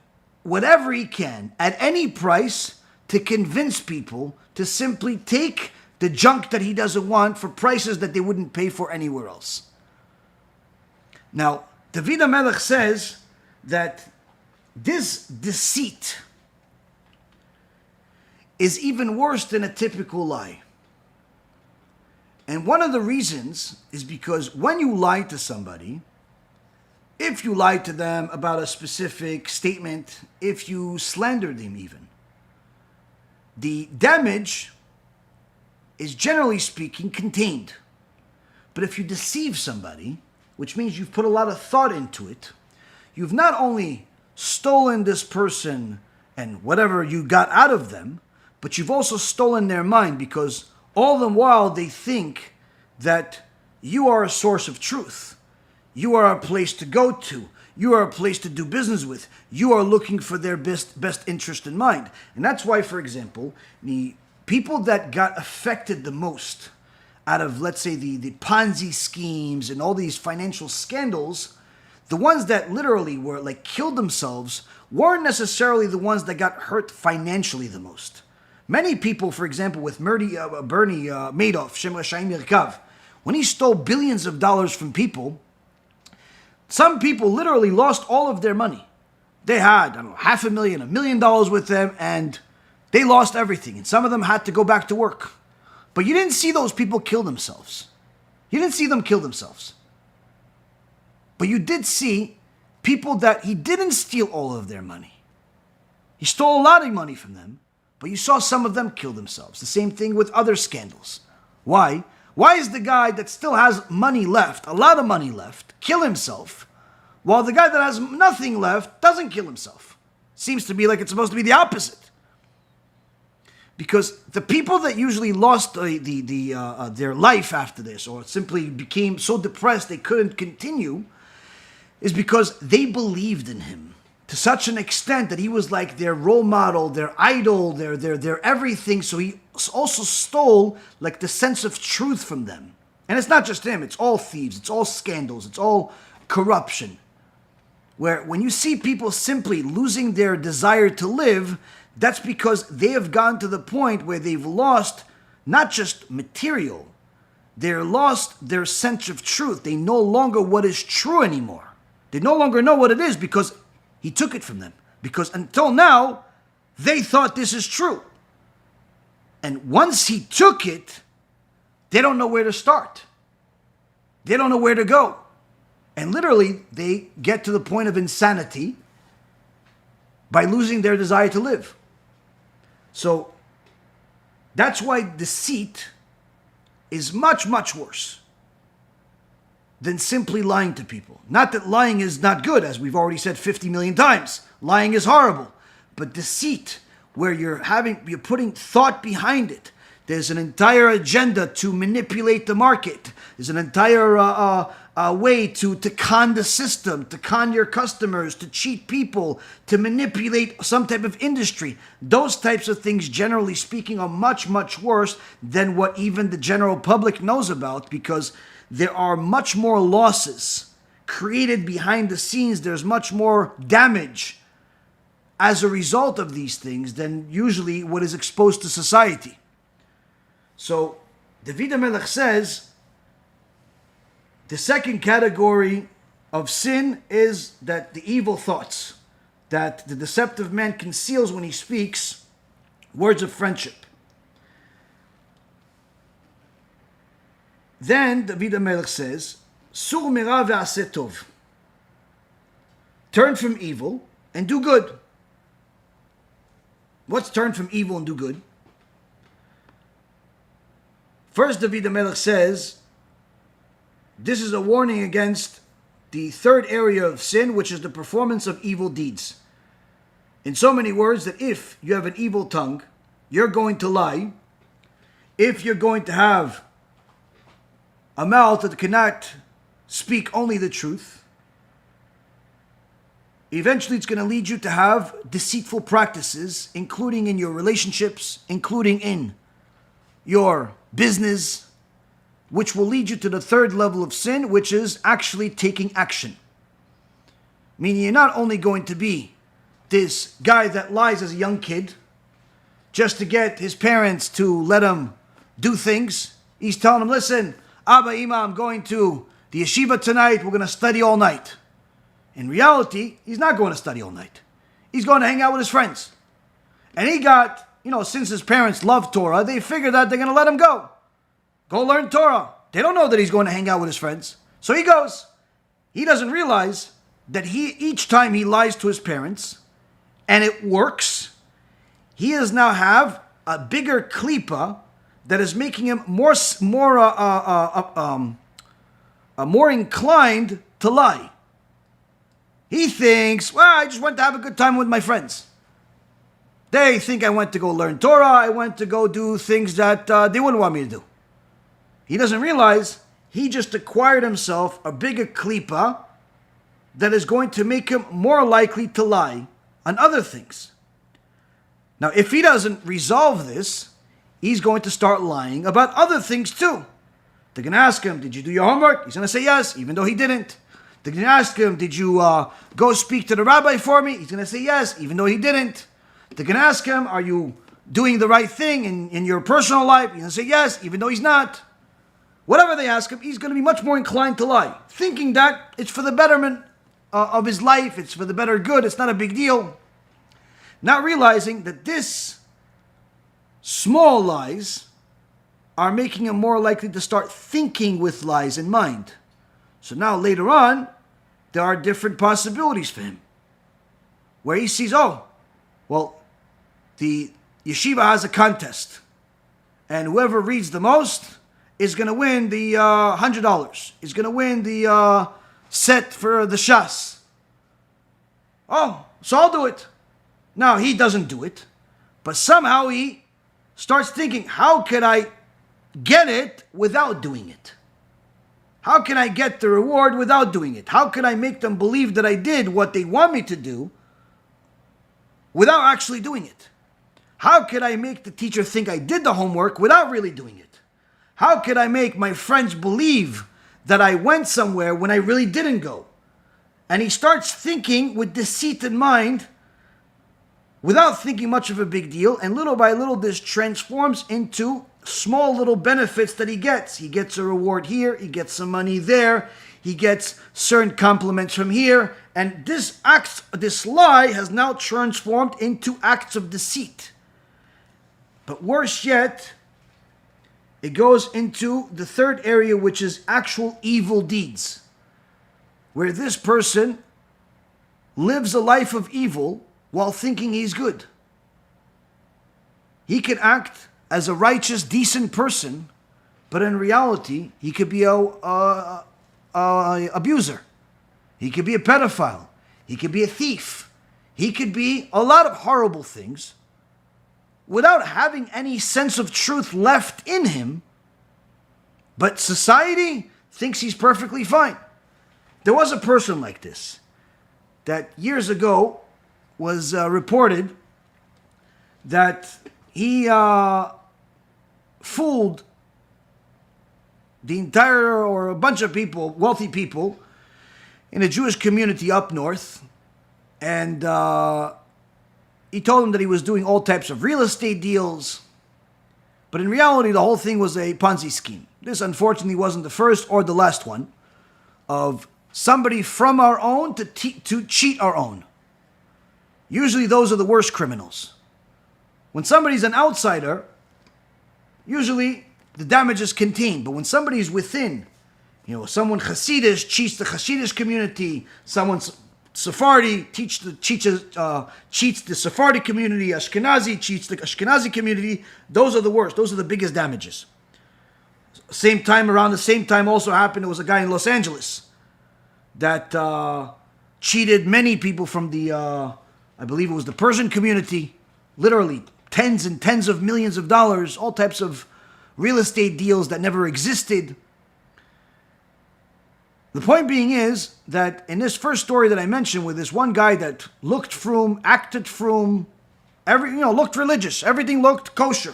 whatever he can at any price to convince people to simply take the junk that he doesn't want for prices that they wouldn't pay for anywhere else. Now, David HaMelech says that this deceit is even worse than a typical lie. And one of the reasons is because when you lie to somebody, if you lie to them about a specific statement, if you slander them even, the damage is generally speaking contained. But if you deceive somebody, which means you've put a lot of thought into it, you've not only stolen this person and whatever you got out of them, but you've also stolen their mind, because all the while they think that you are a source of truth. You are a place to go to. You are a place to do business with. You are looking for their best interest in mind. And that's why, for example, the people that got affected the most out of, let's say, the Ponzi schemes and all these financial scandals, the ones that literally were like killed themselves weren't necessarily the ones that got hurt financially the most. Many people, for example, with Bernie Madoff, Shem Rashaim Yirkav, when he stole billions of dollars from people, some people literally lost all of their money. They had, I don't know, $500,000, $1 million with them, and they lost everything. And some of them had to go back to work. But you didn't see those people kill themselves. You didn't see them kill themselves. But you did see people that he didn't steal all of their money. He stole a lot of money from them, but you saw some of them kill themselves. The same thing with other scandals. Why? Why is the guy that still has money left, a lot of money left, kill himself, while the guy that has nothing left doesn't kill himself? Seems to be like it's supposed to be the opposite. Because the people that usually lost their life after this, or simply became so depressed they couldn't continue, is because they believed in him to such an extent that he was like their role model, their idol, their everything. So he also stole like the sense of truth from them. And it's not just him, it's all thieves, it's all scandals, it's all corruption. Where when you see people simply losing their desire to live, that's because they have gone to the point where they've lost not just material, they've lost their sense of truth. They no longer what is true anymore. They no longer know what it is because he took it from them. Because until now, they thought this is true. And once he took it, they don't know where to start. They don't know where to go. And literally, they get to the point of insanity by losing their desire to live. So, that's why deceit is much, much worse than simply lying to people. Not that lying is not good, as we've already said 50 million times. Lying is horrible. But deceit, where you're putting thought behind it. There's an entire agenda to manipulate the market. There's an entire way to con the system, to con your customers, to cheat people, to manipulate some type of industry. Those types of things, generally speaking, are much, much worse than what even the general public knows about, because there are much more losses created behind the scenes. There's much more damage as a result of these things than usually what is exposed to society. So David HaMelech says the second category of sin is that the evil thoughts, that the deceptive man conceals when he speaks words of friendship. Then David HaMelech says, Sur mira ve'aseh tov. Turn from evil and do good. What's turn from evil and do good? First, David HaMelech says, this is a warning against the third area of sin, which is the performance of evil deeds. In so many words, that if you have an evil tongue, you're going to lie. If you're going to have a mouth that cannot speak only the truth, eventually it's going to lead you to have deceitful practices, including in your relationships, including in your business, which will lead you to the third level of sin, which is actually taking action. Meaning you're not only going to be this guy that lies as a young kid just to get his parents to let him do things. He's telling them, listen, Abba, Ima, I'm going to the yeshiva tonight. We're going to study all night. In reality, he's not going to study all night. He's going to hang out with his friends. And he got, since his parents love Torah, they figure that they're going to let him go. Go learn Torah. They don't know that he's going to hang out with his friends. So he goes. He doesn't realize that each time he lies to his parents, and it works, he is now have a bigger klipa that is making him more inclined to lie. He thinks, well, I just went to have a good time with my friends. They think I went to go learn Torah. I went to go do things that they wouldn't want me to do. He doesn't realize he just acquired himself a bigger klipa that is going to make him more likely to lie on other things. Now, if he doesn't resolve this, he's going to start lying about other things too. They're going to ask him, did you do your homework? He's going to say yes, even though he didn't. They're going to ask him, did you go speak to the rabbi for me? He's going to say yes, even though he didn't. They're going to ask him, are you doing the right thing in your personal life? He's going to say yes, even though he's not. Whatever they ask him, he's going to be much more inclined to lie, thinking that it's for the betterment of his life, it's for the better good, it's not a big deal. Not realizing that this small lies are making him more likely to start thinking with lies in mind. So now later on, there are different possibilities for him, where he sees, the yeshiva has a contest, and whoever reads the most is going to win the $100. Is going to win the set for the shas. Oh, so I'll do it. Now, he doesn't do it, but somehow he starts thinking, how can I get it without doing it? How can I get the reward without doing it? How can I make them believe that I did what they want me to do without actually doing it? How could I make the teacher think I did the homework without really doing it? How could I make my friends believe that I went somewhere when I really didn't go? And he starts thinking with deceit in mind, without thinking much of a big deal, and little by little this transforms into small little benefits that he gets. He gets a reward here, he gets some money there, he gets certain compliments from here, and this lie has now transformed into acts of deceit. But worse yet, it goes into the third area, which is actual evil deeds, where this person lives a life of evil while thinking he's good. He could act as a righteous, decent person, but in reality, he could be a abuser. He could be a pedophile. He could be a thief. He could be a lot of horrible things without having any sense of truth left in him, but society thinks he's perfectly fine. There was a person like this that years ago was reported that he fooled the entire, or a bunch of people, wealthy people, in a Jewish community up north, and he told him that he was doing all types of real estate deals. But in reality, the whole thing was a Ponzi scheme. This, unfortunately, wasn't the first or the last one of somebody from our own to cheat our own. Usually, those are the worst criminals. When somebody's an outsider, usually the damage is contained. But when somebody's within, someone Hasidish cheats the Hasidish community, someone's Sephardi cheats the Sephardi community, Ashkenazi cheats the Ashkenazi community, those are the worst. Those are the biggest damages. Around the same time also happened, there was a guy in Los Angeles that cheated many people from the, I believe it was the Persian community, literally tens and tens of millions of dollars, all types of real estate deals that never existed. The point being is that in this first story that I mentioned with this one guy that looked frum, acted frum, looked religious, everything looked kosher.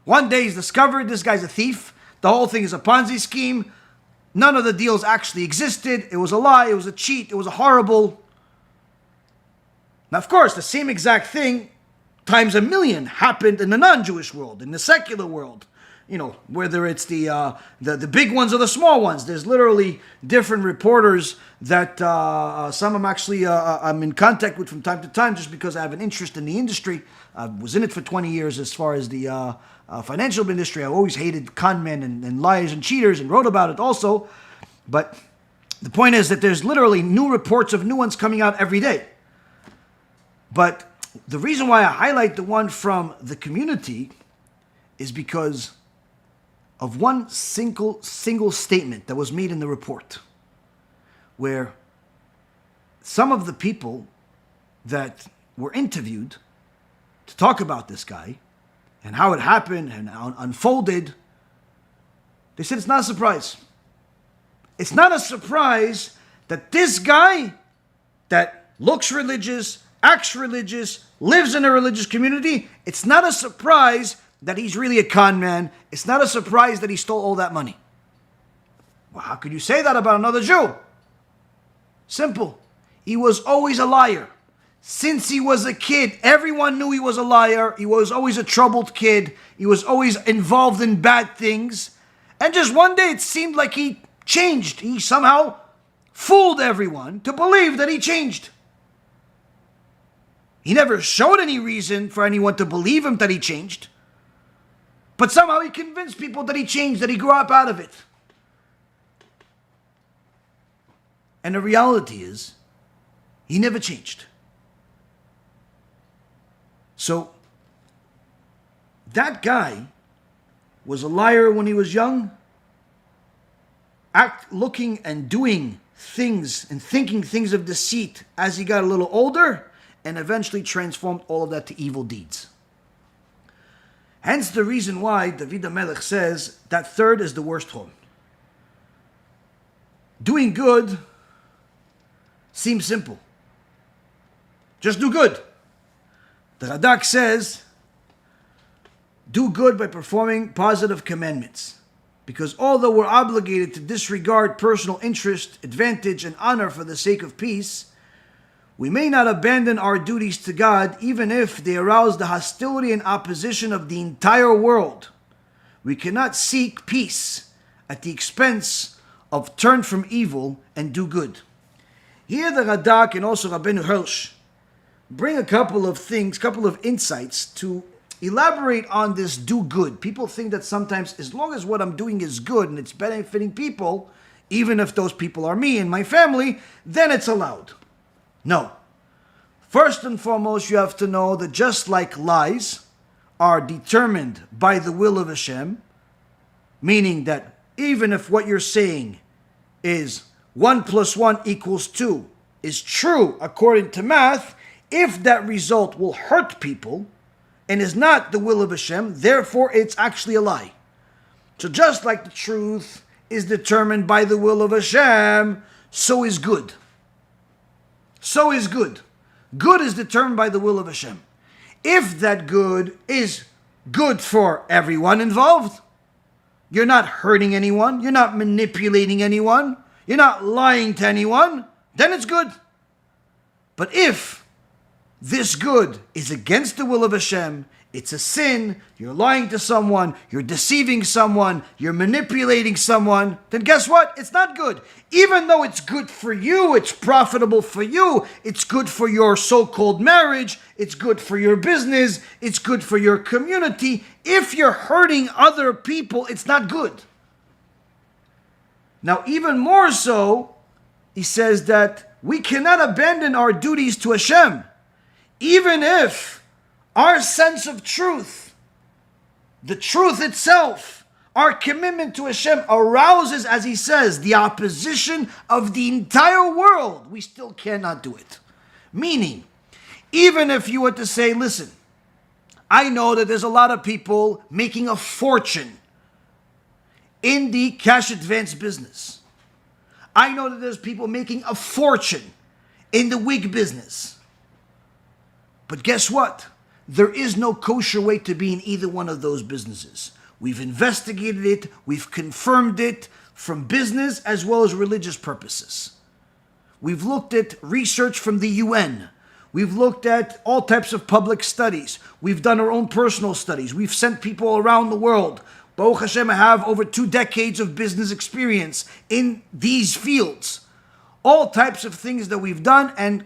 One day he's discovered this guy's a thief. The whole thing is a Ponzi scheme. None of the deals actually existed. It was a lie. It was a cheat. It was a horrible. Now, of course, the same exact thing times a million happened in the non-Jewish world, in the secular world. Whether it's the big ones or the small ones. There's literally different reporters that some I'm actually I'm in contact with from time to time just because I have an interest in the industry. I was in it for 20 years as far as the financial industry. I always hated con men and liars and cheaters and wrote about it also. But the point is that there's literally new reports of new ones coming out every day. But the reason why I highlight the one from the community is because of one single statement that was made in the report, where some of the people that were interviewed to talk about this guy and how it happened and how it unfolded, they said it's not a surprise. It's not a surprise that this guy that looks religious, acts religious, lives in a religious community, it's not a surprise that he's really a con man. It's not a surprise that he stole all that money. Well, how could you say that about another Jew? Simple. He was always a liar. Since he was a kid, everyone knew he was a liar. He was always a troubled kid. He was always involved in bad things. And just one day it seemed like he changed. He somehow fooled everyone to believe that he changed. He never showed any reason for anyone to believe him that he changed. But somehow he convinced people that he changed, that he grew up out of it. And the reality is, he never changed. So, that guy was a liar when he was young, looking and doing things and thinking things of deceit as he got a little older, and eventually transformed all of that to evil deeds. Hence the reason why David HaMelech says that third is the worst one. Doing good seems simple. Just do good. The Radak says, do good by performing positive commandments. Because although we're obligated to disregard personal interest, advantage, and honor for the sake of peace, we may not abandon our duties to God even if they arouse the hostility and opposition of the entire world. We cannot seek peace at the expense of turn from evil and do good. Here the Radak and also Rabbeinu Hirsch bring a couple of insights to elaborate on this do good. People think that sometimes as long as what I'm doing is good and it's benefiting people, even if those people are me and my family, then it's allowed. No. First and foremost, you have to know that just like lies are determined by the will of Hashem, meaning that even if what you're saying is 1 + 1 = 2 is true according to math, if that result will hurt people and is not the will of Hashem, therefore it's actually a lie. So just like the truth is determined by the will of Hashem, so is good. So is good. Good is determined by the will of Hashem. If that good is good for everyone involved, you're not hurting anyone, you're not manipulating anyone, you're not lying to anyone, then it's good. But if this good is against the will of Hashem, it's a sin, you're lying to someone, you're deceiving someone, you're manipulating someone, then guess what? It's not good. Even though it's good for you, it's profitable for you, it's good for your so-called marriage, it's good for your business, it's good for your community. If you're hurting other people, it's not good. Now, even more so, he says that we cannot abandon our duties to Hashem, even if our sense of truth, the truth itself, our commitment to Hashem arouses, as he says, the opposition of the entire world. We still cannot do it. Meaning, even if you were to say, listen, I know that there's a lot of people making a fortune in the cash advance business. I know that there's people making a fortune in the wig business. But guess what? There is no kosher way to be in either one of those businesses. We've investigated it, we've confirmed it from business as well as religious purposes. We've looked at research from the UN. We've looked at all types of public studies. We've done our own personal studies. We've sent people around the world. Baruch Hashem, I have over 2 decades of business experience in these fields. All types of things that we've done and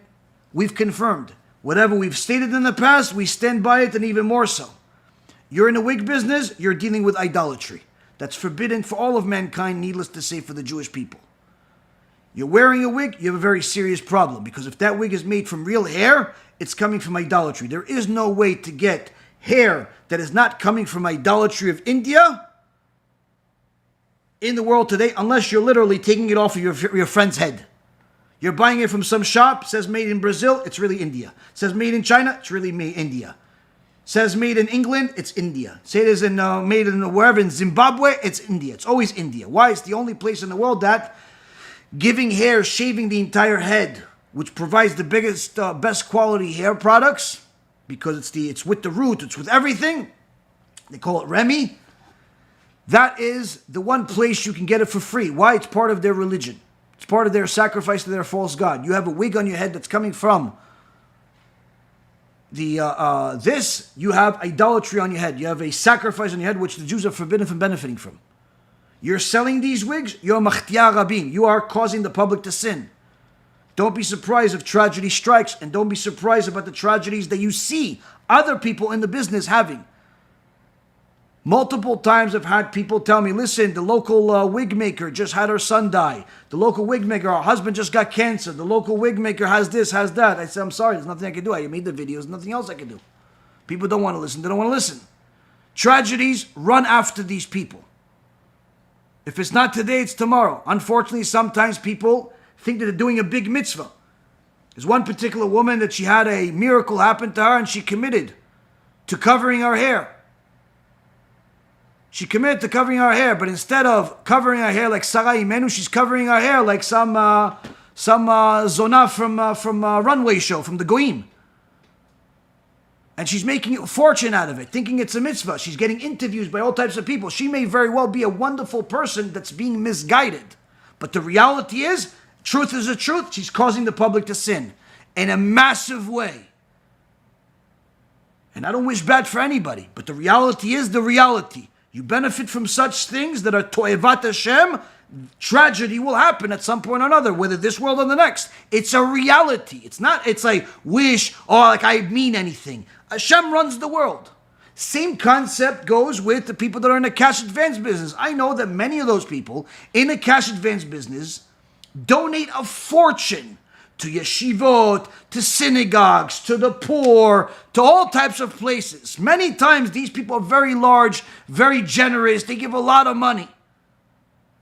we've confirmed. Whatever we've stated in the past, we stand by it and even more so. You're in the wig business, you're dealing with idolatry. That's forbidden for all of mankind, needless to say for the Jewish people. You're wearing a wig, you have a very serious problem, because if that wig is made from real hair, it's coming from idolatry. There is no way to get hair that is not coming from idolatry of India in the world today, unless you're literally taking it off of your friend's head. You're buying it from some shop, says made in Brazil, it's really India. Says made in China, it's really made India. Says made in England, it's India. Say it is made in wherever, in Zimbabwe, it's India. It's always India. Why? It's the only place in the world that giving hair, shaving the entire head, which provides the biggest, best quality hair products, because it's with the root, it's with everything. They call it Remy. That is the one place you can get it for free. Why? It's part of their religion. It's part of their sacrifice to their false god. You have a wig on your head that's coming from you have idolatry on your head. You have a sacrifice on your head which the Jews are forbidden from benefiting from. You're selling these wigs, you're machtiyah rabim. You are causing the public to sin. Don't be surprised if tragedy strikes, and don't be surprised about the tragedies that you see other people in the business having. Multiple times I've had people tell me, listen, the local wig maker just had her son die. The local wig maker, our husband just got cancer. The local wig maker has this, has that. I said, I'm sorry, there's nothing I can do. I made the videos, nothing else I can do. People don't want to listen, they don't want to listen. Tragedies run after these people. If it's not today, it's tomorrow. Unfortunately, sometimes people think that they're doing a big mitzvah. There's one particular woman that she had a miracle happen to her and she committed to covering her hair. She committed to covering her hair, but instead of covering her hair like Sarah Imenu, she's covering her hair like some zona from a runway show, from the Goyim. And she's making a fortune out of it, thinking it's a mitzvah. She's getting interviews by all types of people. She may very well be a wonderful person that's being misguided. But the reality is, truth is the truth. She's causing the public to sin in a massive way. And I don't wish bad for anybody, but the reality is the reality. You benefit from such things that are to'evat Hashem, tragedy will happen at some point or another, whether this world or the next. It's a reality. It's like wish, or like I mean anything. Hashem runs the world. Same concept goes with the people that are in the cash advance business. I know that many of those people in the cash advance business donate a fortune to yeshivot, to synagogues, to the poor, to all types of places. Many times these people are very large, very generous. They give a lot of money.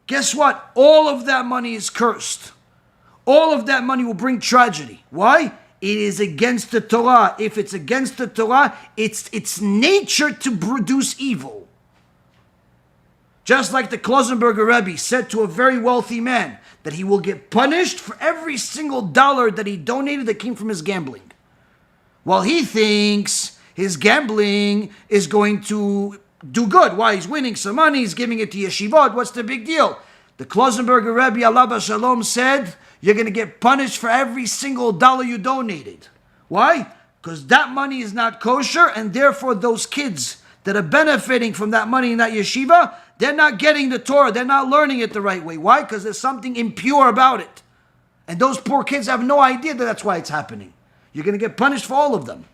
Guess what? All of that money is cursed. All of that money will bring tragedy. Why? It is against the Torah. If it's against the Torah, it's nature to produce evil. Just like the Klausenberger Rebbe said to a very wealthy man, that he will get punished for every single dollar that he donated that came from his gambling. While he thinks his gambling is going to do good. Why? He's winning some money, he's giving it to yeshivot. What's the big deal? The Klausenberger Rebbe, Allah Shalom, said, you're going to get punished for every single dollar you donated. Why? Because that money is not kosher, and therefore those kids that are benefiting from that money in that yeshiva, they're not getting the Torah. They're not learning it the right way. Why? Because there's something impure about it. And those poor kids have no idea that that's why it's happening. You're going to get punished for all of them.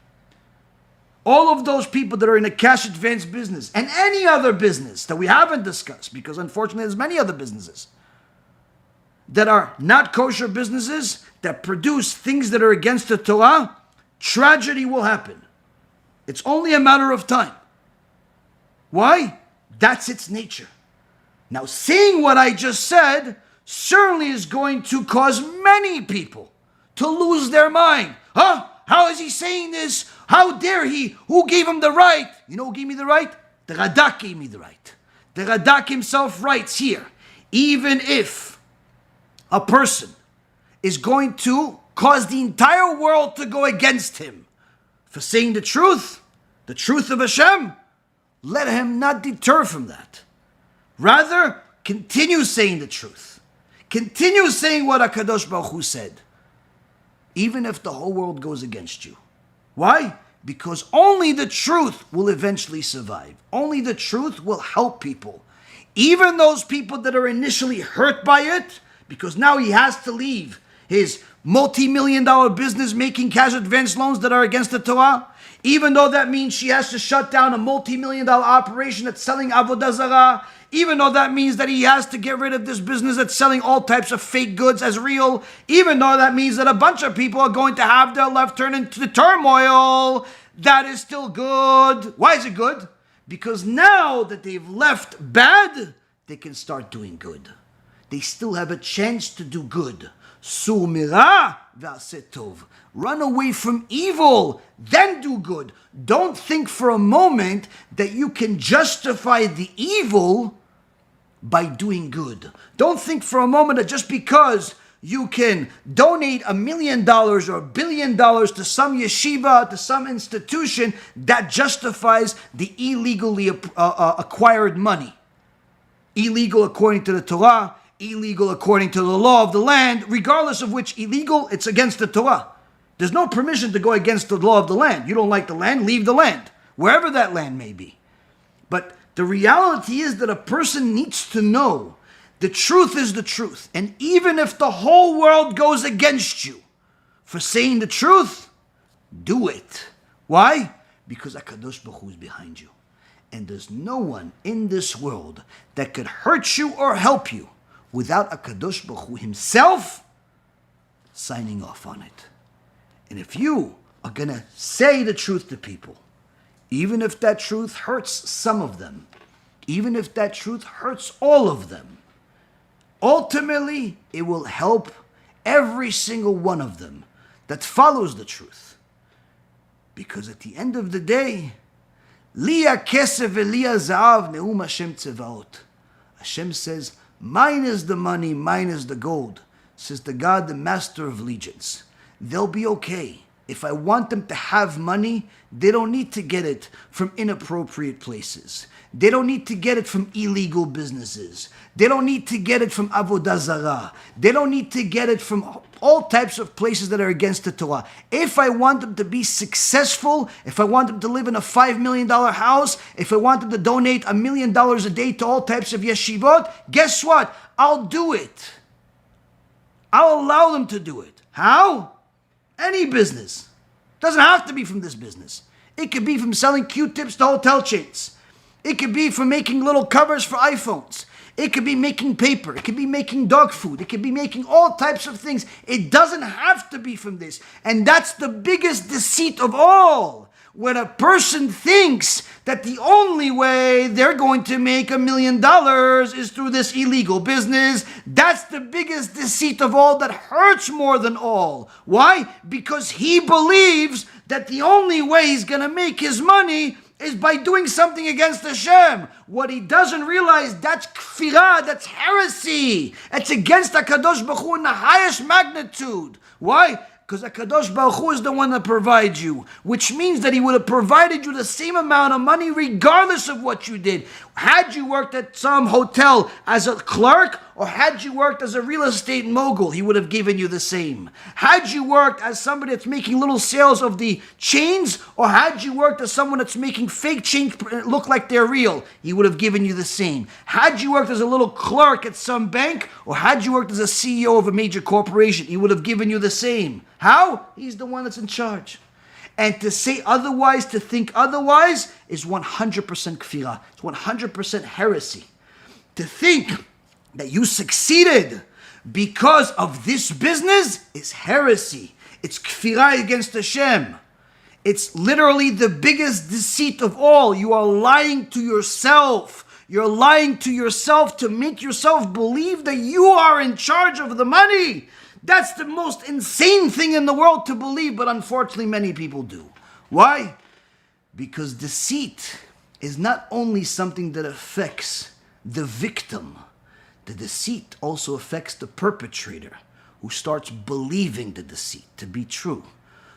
All of those people that are in the cash advance business and any other business that we haven't discussed, because unfortunately there's many other businesses that are not kosher businesses that produce things that are against the Torah, tragedy will happen. It's only a matter of time. Why? That's its nature. Now, saying what I just said certainly is going to cause many people to lose their mind. Huh? How is he saying this? How dare he? Who gave him the right? You know who gave me the right? The Radak gave me the right. The Radak himself writes here, even if a person is going to cause the entire world to go against him for saying the truth of Hashem, let him not deter from that. Rather, continue saying the truth. Continue saying what HaKadosh Baruch Hu said, even if the whole world goes against you. Why? Because only the truth will eventually survive. Only the truth will help people. Even those people that are initially hurt by it, because now he has to leave his multi-million-dollar business making cash advance loans that are against the Torah, even though that means she has to shut down a multi-million-dollar operation that's selling Avodah Zara, even though that means that he has to get rid of this business that's selling all types of fake goods as real, even though that means that a bunch of people are going to have their life turn into turmoil, that is still good. Why is it good? Because now that they've left bad, they can start doing good. They still have a chance to do good. Sur mira v'aseh tov. Run away from evil, then do good. Don't think for a moment that you can justify the evil by doing good. Don't think for a moment that just because you can donate $1 million or $1 billion to some yeshiva, to some institution, that justifies the illegally acquired money. Illegal according to the Torah, illegal according to the law of the land, regardless of which illegal, it's against the Torah. There's no permission to go against the law of the land. You don't like the land, leave the land, wherever that land may be. But the reality is that a person needs to know the truth is the truth. And even if the whole world goes against you for saying the truth, do it. Why? Because HaKadosh Baruch Hu is behind you. And there's no one in this world that could hurt you or help you without HaKadosh Baruch Hu himself signing off on it. And if you are going to say the truth to people, even if that truth hurts some of them, even if that truth hurts all of them, ultimately it will help every single one of them that follows the truth. Because at the end of the day, Liya kesef v'liya za'av ne'um Hashem tzevaot. Hashem says, mine is the money, mine is the gold, says the God, the master of legions. They'll be okay. If I want them to have money, they don't need to get it from inappropriate places. They don't need to get it from illegal businesses. They don't need to get it from Avodah Zara. They don't need to get it from all types of places that are against the Torah. If I want them to be successful, if I want them to live in a $5 million house, if I want them to donate $1 million a day to all types of yeshivot, guess what? I'll do it. I'll allow them to do it. How? Any business. Doesn't have to be from this business. It could be from selling Q-tips to hotel chains. It could be from making little covers for iPhones. It could be making paper. It could be making dog food. It could be making all types of things. It doesn't have to be from this. And that's the biggest deceit of all. When a person thinks that the only way they're going to make $1 million is through this illegal business, that's the biggest deceit of all that hurts more than all. Why? Because he believes that the only way he's going to make his money is by doing something against Hashem. What he doesn't realize, that's kfirah, that's heresy. It's against HaKadosh Baruch Hu in the highest magnitude. Why? Because HaKadosh Baruch Hu is the one that provides you, which means that he would have provided you the same amount of money regardless of what you did. Had you worked at some hotel as a clerk, or had you worked as a real estate mogul, he would have given you the same. Had you worked as somebody that's making little sales of the chains, or had you worked as someone that's making fake chains look like they're real, he would have given you the same. Had you worked as a little clerk at some bank, or had you worked as a CEO of a major corporation, he would have given you the same. How? He's the one that's in charge. And to say otherwise, to think otherwise, is 100% kfirah. It's 100% heresy. To think that you succeeded because of this business is heresy. It's kfirah against Hashem. It's literally the biggest deceit of all. You are lying to yourself. You're lying to yourself to make yourself believe that you are in charge of the money. That's the most insane thing in the world to believe, but unfortunately many people do. Why? Because deceit is not only something that affects the victim. The deceit also affects the perpetrator, who starts believing the deceit to be true.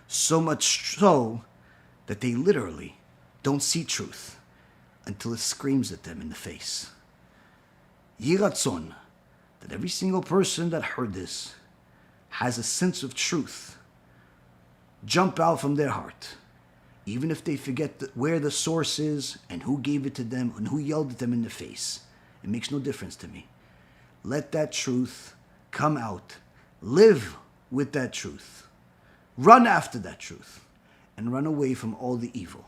So much so that they literally don't see truth until it screams at them in the face. Yeh ratzon that every single person that heard this has a sense of truth jump out from their heart, even if they forget where the source is and who gave it to them and who yelled at them in the face. It makes no difference to me. Let that truth come out. Live with that truth. Run after that truth. And run away from all the evil.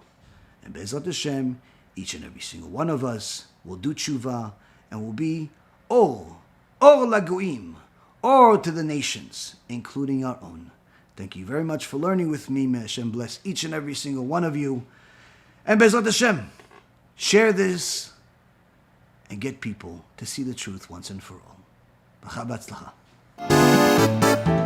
And BeEzrat Hashem, each and every single one of us will do tshuva and will be or lagoim, or to the nations, including our own. Thank you very much for learning with me. May Hashem bless each and every single one of you. And BeEzrat Hashem, share this and get people to see the truth once and for all. B'cha b'atzlacha.